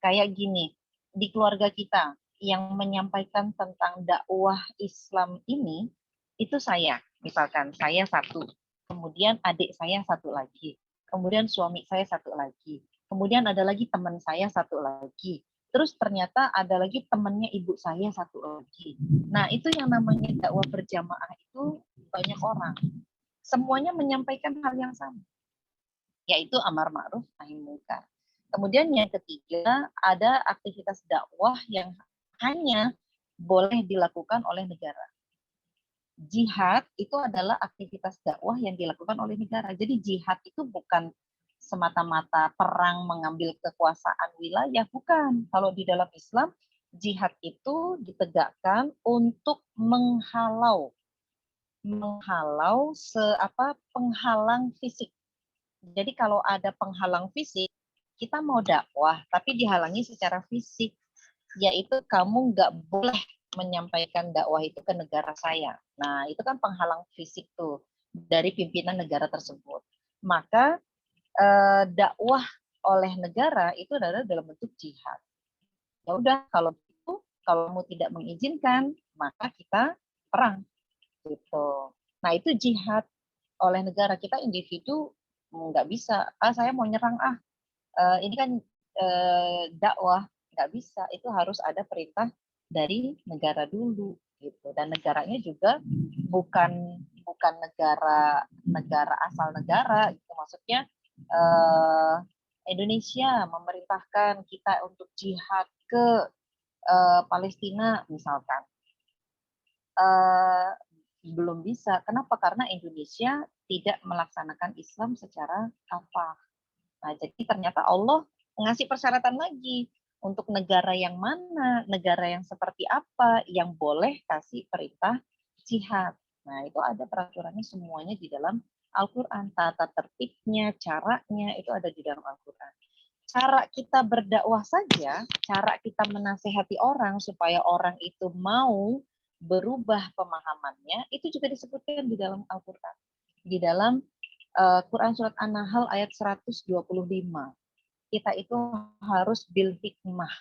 Kayak gini, di keluarga kita, yang menyampaikan tentang dakwah Islam ini, itu saya. Misalkan saya satu, kemudian adik saya satu lagi, kemudian suami saya satu lagi, kemudian ada lagi teman saya satu lagi, terus ternyata ada lagi temannya ibu saya satu lagi. Nah, itu yang namanya dakwah berjamaah itu banyak orang. Semuanya menyampaikan hal yang sama, yaitu amar ma'ruf nahi munkar. Kemudian yang ketiga, ada aktivitas dakwah yang hanya boleh dilakukan oleh negara. Jihad itu adalah aktivitas dakwah yang dilakukan oleh negara. Jadi jihad itu bukan semata-mata perang mengambil kekuasaan wilayah, bukan. Kalau di dalam Islam, jihad itu ditegakkan untuk menghalau penghalang fisik. Jadi kalau ada penghalang fisik, kita mau dakwah, tapi dihalangi secara fisik, yaitu kamu nggak boleh menyampaikan dakwah itu ke negara saya. Nah, itu kan penghalang fisik tuh dari pimpinan negara tersebut. Maka dakwah oleh negara itu adalah dalam bentuk jihad. Ya udah, kalau itu, kalau kamu tidak mengizinkan, maka kita perang. Gitu. Nah, itu jihad oleh negara. Kita individu nggak bisa. Saya mau nyerang ini kan dakwah, nggak bisa. Itu harus ada perintah dari negara dulu gitu, dan negaranya juga bukan negara asal negara gitu. Maksudnya Indonesia memerintahkan kita untuk jihad ke Palestina misalkan, belum bisa. Kenapa? Karena Indonesia tidak melaksanakan Islam secara kafah. Nah, jadi ternyata Allah ngasih persyaratan lagi. Untuk negara yang mana, negara yang seperti apa yang boleh kasih perintah jihad. Nah, itu ada peraturannya semuanya di dalam Al-Quran. Tata tertibnya, caranya, itu ada di dalam Al-Quran. Cara kita berdakwah saja, cara kita menasehati orang supaya orang itu mau berubah pemahamannya, itu juga disebutkan di dalam Al-Quran. Di dalam Quran Surat An-Nahl ayat 125. Kita itu harus bil hikmah.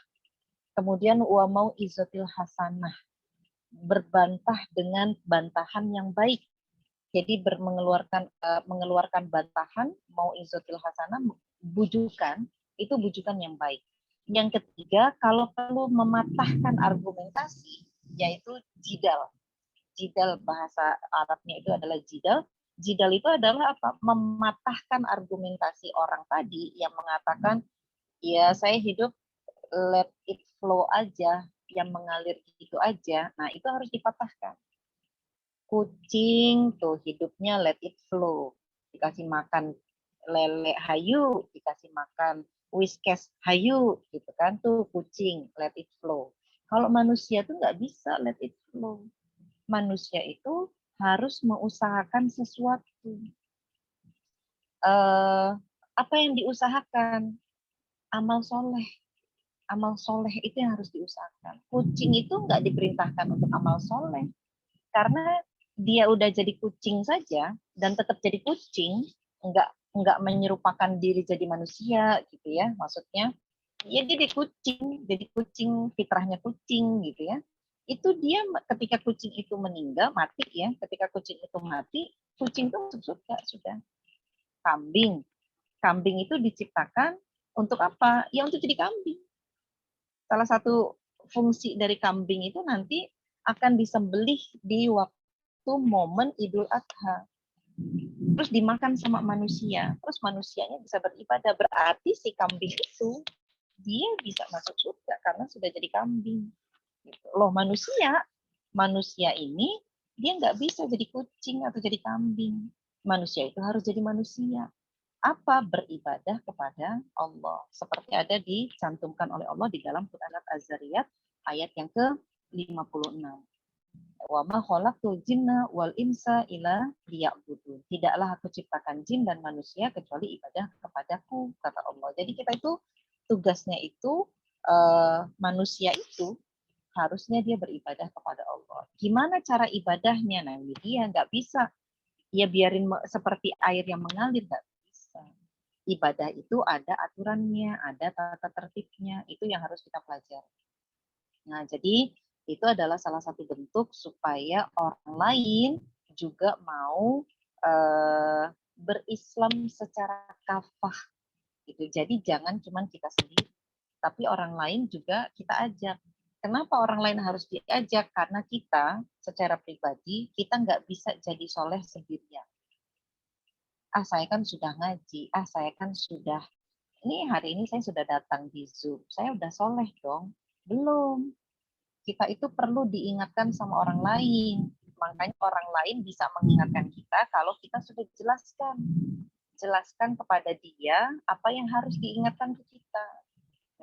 Kemudian wa mau izotil hasanah. Berbantah dengan bantahan yang baik. Jadi mengeluarkan bantahan, mau izotil hasanah, bujukan, itu bujukan yang baik. Yang ketiga, kalau perlu mematahkan argumentasi, yaitu jidal. Jidal, bahasa Arabnya itu adalah jidal. Jidal itu adalah apa? Mematahkan argumentasi orang tadi yang mengatakan, ya saya hidup let it flow aja, yang mengalir gitu aja. Nah, itu harus dipatahkan. Kucing tuh hidupnya let it flow. Dikasih makan lele hayu, dikasih makan whiskas hayu, gitu kan, tuh kucing let it flow. Kalau manusia tuh nggak bisa let it flow. Manusia itu harus mengusahakan sesuatu. Apa yang diusahakan? Amal soleh. Amal soleh itu yang harus diusahakan. Kucing itu nggak diperintahkan untuk amal soleh. Karena dia udah jadi kucing saja dan tetap jadi kucing, nggak menyerupakan diri jadi manusia gitu ya. Maksudnya, ya dia jadi kucing, fitrahnya kucing gitu ya. Itu dia ketika kucing itu meninggal, mati ya. Ketika kucing itu mati, kucing itu masuk surga sudah. Kambing itu diciptakan untuk apa? Ya untuk jadi kambing. Salah satu fungsi dari kambing itu nanti akan disembelih di waktu momen Idul Adha. Terus dimakan sama manusia. Terus manusianya bisa beribadah. Berarti si kambing itu dia bisa masuk surga karena sudah jadi kambing. Loh manusia ini dia nggak bisa jadi kucing atau jadi kambing. Manusia itu harus jadi manusia. Apa? Beribadah kepada Allah. Seperti ada dicantumkan oleh Allah di dalam Quran Az-Zariyat ayat yang ke-56. Wa ma khalaqtul jinna wal insa illa liya'budun. Tidaklah aku ciptakan jin dan manusia kecuali ibadah kepadaku, kata Allah. Jadi kita itu tugasnya itu manusia itu harusnya dia beribadah kepada Allah. Gimana cara ibadahnya? Nah, ini dia nggak bisa ya biarin seperti air yang mengalir, nggak bisa. Ibadah itu ada aturannya, ada tata tertibnya, itu yang harus kita pelajari. Nah, jadi itu adalah salah satu bentuk supaya orang lain juga mau berislam secara kafah. Gitu. Jadi jangan cuma kita sendiri, tapi orang lain juga kita ajak. Kenapa orang lain harus diajak? Karena kita secara pribadi, kita nggak bisa jadi soleh sendirian. Saya kan sudah ngaji, saya kan sudah, ini hari ini saya sudah datang di Zoom, saya udah soleh dong. Belum. Kita itu perlu diingatkan sama orang lain. Makanya orang lain bisa mengingatkan kita kalau kita sudah jelaskan. Jelaskan kepada dia apa yang harus diingatkan ke kita.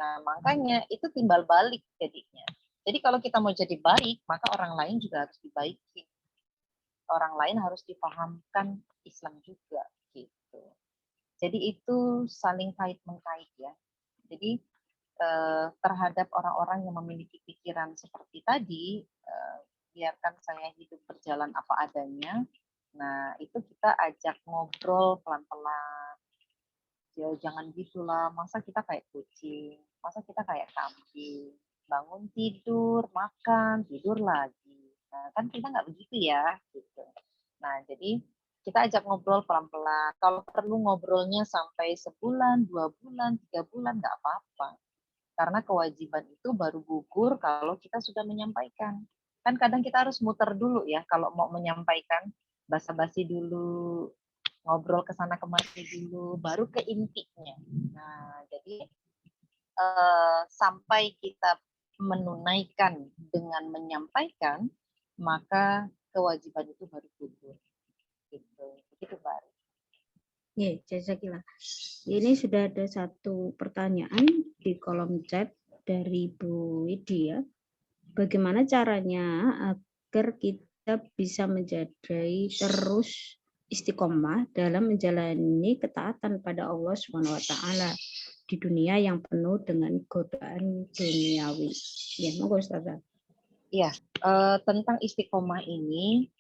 Nah, makanya itu timbal balik jadinya. Jadi kalau kita mau jadi baik, maka orang lain juga harus dibaiki. Orang lain harus dipahamkan Islam juga. Gitu. Jadi itu saling kait-mengkait ya. Jadi terhadap orang-orang yang memiliki pikiran seperti tadi, biarkan saya hidup berjalan apa adanya. Nah, itu kita ajak ngobrol pelan-pelan. Ya, jangan gitulah, masa kita kayak kucing, masa kita kayak kambing, bangun tidur, makan, tidur lagi. Nah, kan kita nggak begitu ya. Gitu. Nah, jadi kita ajak ngobrol pelan-pelan. Kalau perlu ngobrolnya sampai sebulan, 2 bulan, 3 bulan, nggak apa-apa. Karena kewajiban itu baru gugur kalau kita sudah menyampaikan. Kan kadang kita harus muter dulu ya, kalau mau menyampaikan, basa-basi dulu, ngobrol ke sana kemari dulu, baru ke intinya. Nah, jadi sampai kita menunaikan dengan menyampaikan, maka kewajiban itu baru gugur. Begitu, Mbak. Ya, jazakillah. Ini sudah ada satu pertanyaan di kolom chat dari Bu Widya. Bagaimana caranya agar kita bisa menjadi terus istiqomah dalam menjalani ketaatan pada Allah SWT di dunia yang penuh dengan godaan duniawi? Ya, monggo Ustazah. Ya, tentang istiqomah ini,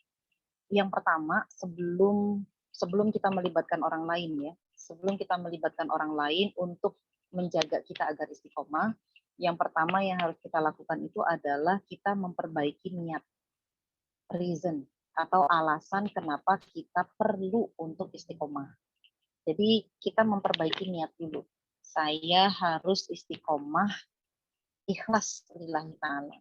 yang pertama sebelum kita melibatkan orang lain ya, sebelum kita melibatkan orang lain untuk menjaga kita agar istiqomah, yang pertama yang harus kita lakukan itu adalah kita memperbaiki niat, reason atau alasan kenapa kita perlu untuk istiqomah. Jadi kita memperbaiki niat dulu. Saya harus istiqomah ikhlas lillahi ta'ala.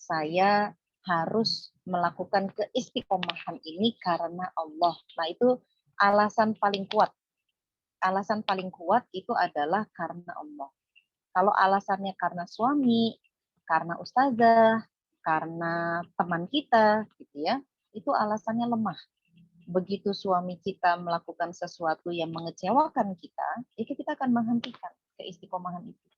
Saya harus melakukan keistiqomahan ini karena Allah. Nah, itu alasan paling kuat. Alasan paling kuat itu adalah karena Allah. Kalau alasannya karena suami, karena ustazah, karena teman kita, gitu ya, itu alasannya lemah. Begitu suami kita melakukan sesuatu yang mengecewakan kita, itu kita akan menghentikan keistiqomahan itu.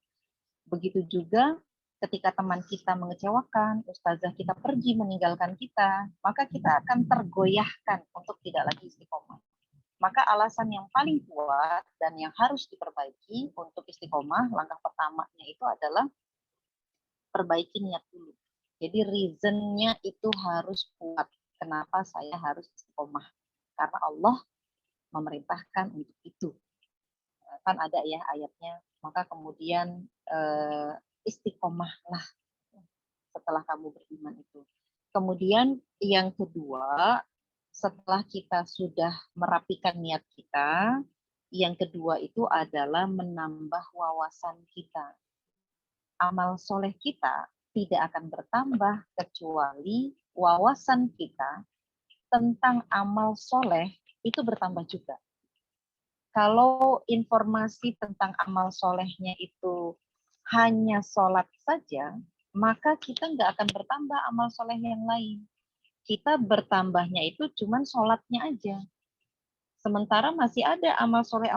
Begitu juga ketika teman kita mengecewakan, ustazah kita pergi meninggalkan kita, maka kita akan tergoyahkan untuk tidak lagi istiqomah. Maka alasan yang paling kuat dan yang harus diperbaiki untuk istiqomah, langkah pertamanya itu adalah perbaiki niat dulu. Jadi reasonnya itu harus kuat. Kenapa saya harus istiqomah? Karena Allah memerintahkan untuk itu. Kan ada ya ayatnya, maka kemudian istiqomahlah setelah kamu beriman itu. Kemudian yang kedua, setelah kita sudah merapikan niat kita, yang kedua itu adalah menambah wawasan kita. Amal soleh kita tidak akan bertambah kecuali wawasan kita tentang amal soleh itu bertambah juga. Kalau informasi tentang amal solehnya itu hanya sholat saja, maka kita nggak akan bertambah amal soleh yang lain. Kita bertambahnya itu cuman sholatnya aja. Sementara masih ada amal soleh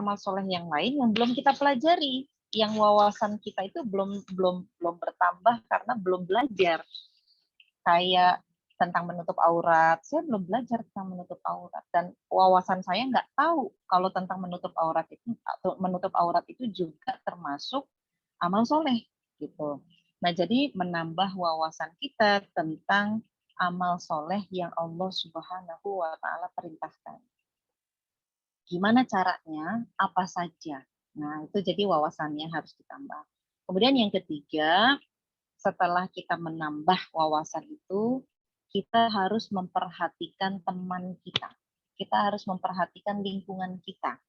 yang lain yang belum kita pelajari, yang wawasan kita itu belum bertambah karena belum belajar. Kayak tentang menutup aurat, saya belum belajar tentang menutup aurat, dan wawasan saya nggak tahu kalau tentang menutup aurat itu juga termasuk amal soleh gitu. Nah, jadi menambah wawasan kita tentang amal soleh yang Allah Subhanahu wa Ta'ala perintahkan. Gimana caranya? Apa saja? Nah, itu jadi wawasannya harus ditambah. Kemudian yang ketiga, setelah kita menambah wawasan itu, kita harus memperhatikan teman kita. Kita harus memperhatikan lingkungan kita.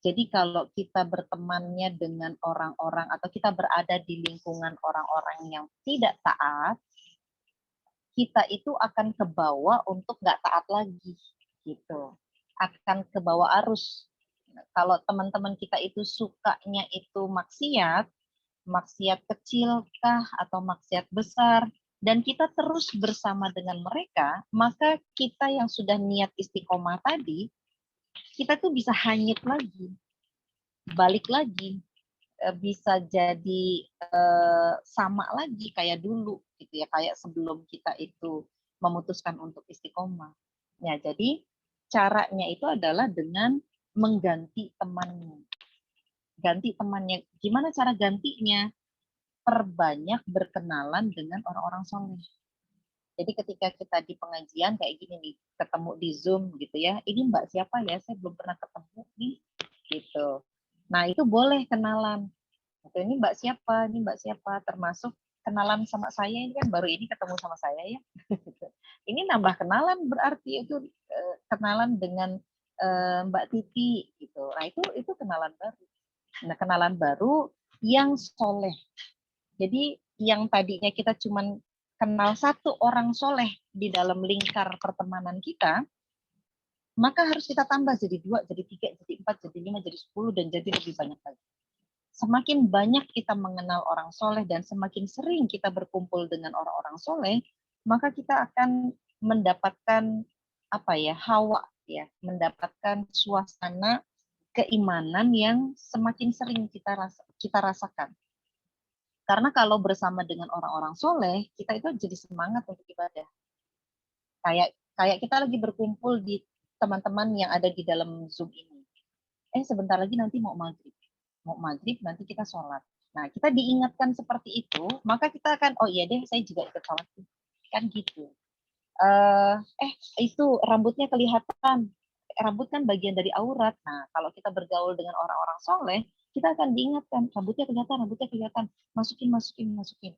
Jadi kalau kita bertemannya dengan orang-orang atau kita berada di lingkungan orang-orang yang tidak taat, kita itu akan kebawa untuk nggak taat lagi, gitu. Akan kebawa arus. Kalau teman-teman kita itu sukanya itu maksiat kecil kah atau maksiat besar, dan kita terus bersama dengan mereka, maka kita yang sudah niat istiqomah tadi, kita tuh bisa hanyut lagi, balik lagi, bisa jadi sama lagi kayak dulu, gitu ya, kayak sebelum kita itu memutuskan untuk istiqomah. Ya, jadi caranya itu adalah dengan mengganti temannya. Ganti temannya. Gimana cara gantinya? Perbanyak berkenalan dengan orang-orang soleh. Jadi ketika kita di pengajian kayak gini nih, ketemu di Zoom gitu ya, ini Mbak siapa ya? Saya belum pernah ketemu nih, gitu. Nah, itu boleh kenalan. Ini Mbak siapa? Ini Mbak siapa? Termasuk kenalan sama saya, ini kan baru ini ketemu sama saya ya. Ini nambah kenalan berarti itu kenalan dengan Mbak Titi gitu. Nah, itu kenalan baru. Nah, kenalan baru yang soleh. Jadi yang tadinya kita cuman kenal satu orang soleh di dalam lingkar pertemanan kita, maka harus kita tambah jadi 2, jadi 3, jadi 4, jadi 5, jadi 10, dan jadi lebih banyak lagi. Semakin banyak kita mengenal orang soleh dan semakin sering kita berkumpul dengan orang-orang soleh, maka kita akan mendapatkan hawa ya, mendapatkan suasana keimanan yang semakin sering kita rasakan. Karena kalau bersama dengan orang-orang soleh, kita itu jadi semangat untuk ibadah. Kayak kita lagi berkumpul di teman-teman yang ada di dalam Zoom ini. Sebentar lagi nanti mau maghrib nanti kita sholat. Nah, kita diingatkan seperti itu, maka kita akan, oh iya deh, saya juga ikut sholat. Kan gitu. Itu rambutnya kelihatan. Rambut kan bagian dari aurat. Nah, kalau kita bergaul dengan orang-orang soleh, kita akan diingatkan, rambutnya kelihatan, masukin.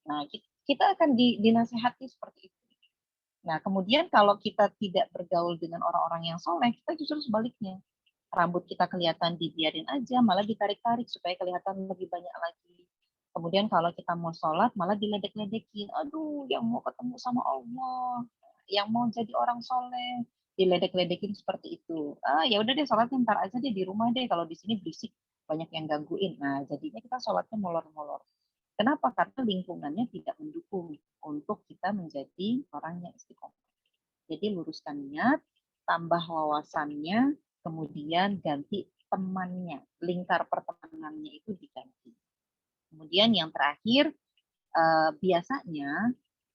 Nah, kita akan dinasehati seperti itu. Nah, kemudian kalau kita tidak bergaul dengan orang-orang yang soleh, kita justru sebaliknya. Rambut kita kelihatan dibiarin aja, malah ditarik-tarik supaya kelihatan lebih banyak lagi. Kemudian kalau kita mau sholat, malah diledek-ledekin. Aduh, yang mau ketemu sama Allah, yang mau jadi orang soleh, diledek-ledekin seperti itu. Ya udah deh, sholatnya ntar aja deh di rumah deh, kalau di sini berisik, banyak yang gangguin. Nah, jadinya kita sholatnya molor-molor. Kenapa? Karena lingkungannya tidak mendukung untuk kita menjadi orang yang istiqomah. Jadi luruskan niat, tambah wawasannya, kemudian ganti temannya, lingkar pertemanannya itu diganti. Kemudian yang terakhir, biasanya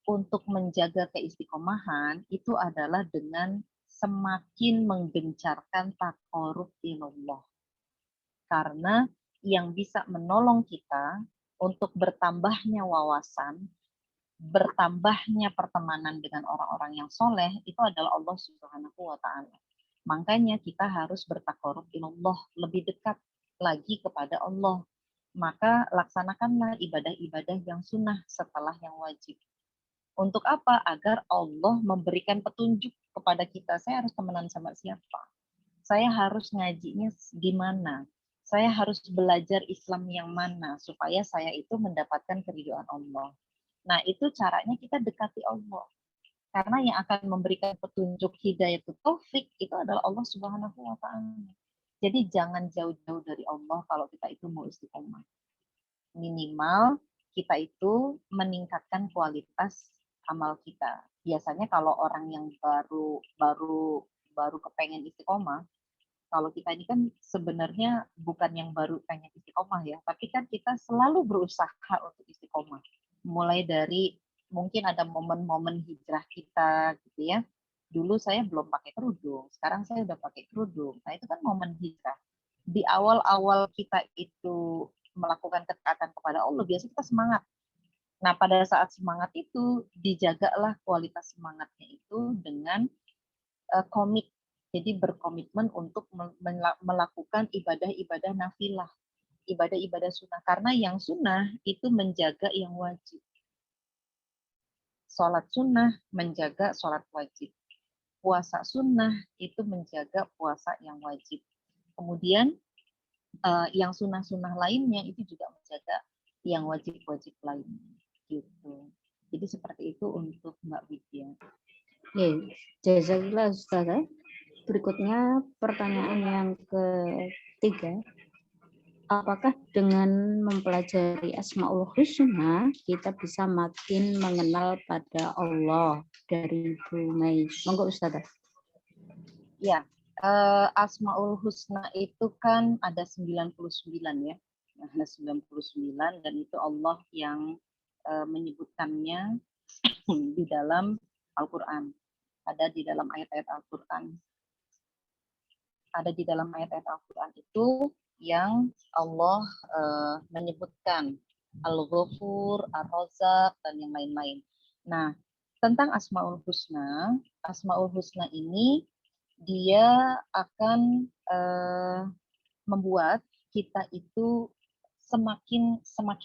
untuk menjaga keistiqomahan itu adalah dengan semakin menggencarkan taqarrub ilallah. Karena yang bisa menolong kita untuk bertambahnya wawasan, bertambahnya pertemanan dengan orang-orang yang soleh, itu adalah Allah Subhanahu wa Ta'ala. Makanya kita harus bertaqarrub ilallah, lebih dekat lagi kepada Allah. Maka laksanakanlah ibadah-ibadah yang sunnah setelah yang wajib. Untuk apa? Agar Allah memberikan petunjuk kepada kita. Saya harus temenan sama siapa? Saya harus ngajinya gimana? Saya harus belajar Islam yang mana supaya saya itu mendapatkan keridhaan Allah. Nah, itu caranya kita dekati Allah. Karena yang akan memberikan petunjuk hidayah itu taufik itu adalah Allah Subhanahu wa Ta'ala. Jadi jangan jauh-jauh dari Allah kalau kita itu mau istiqomah. Minimal kita itu meningkatkan kualitas amal kita. Biasanya kalau orang yang baru kepengen istiqomah, kalau kita ini kan sebenarnya bukan yang baru pengen istiqomah ya, tapi kan kita selalu berusaha untuk istiqomah. Mulai dari mungkin ada momen-momen hijrah kita gitu ya. Dulu saya belum pakai kerudung, sekarang saya udah pakai kerudung. Nah, itu kan momen hijrah. Di awal-awal kita itu melakukan ketaatan kepada Allah, biasanya kita semangat. Nah, pada saat semangat itu, dijagalah kualitas semangatnya itu dengan komit. Jadi berkomitmen untuk melakukan ibadah-ibadah nafilah, ibadah-ibadah sunnah. Karena yang sunnah itu menjaga yang wajib. Sholat sunnah menjaga sholat wajib. Puasa sunnah itu menjaga puasa yang wajib. Kemudian yang sunnah-sunnah lainnya itu juga menjaga yang wajib-wajib lainnya. Gitu. Jadi seperti itu untuk Mbak Widya. Jazakallah Ustazah. Berikutnya pertanyaan yang ketiga. Apakah dengan mempelajari Asmaul Husna kita bisa makin mengenal pada Allah? Dari Bu Mei. Monggo Ustazah. Ya, Asmaul Husna itu kan ada 99 ya. Ada 99 dan itu Allah yang menyebutkannya di dalam Al-Quran. Ada di dalam ayat-ayat Al-Quran. Ada di dalam ayat-ayat Al-Quran itu yang Allah menyebutkan Al-Ghafur, Ar-Razzaq, dan yang lain-lain. Nah, tentang Asmaul Husna ini dia akan membuat kita itu semakin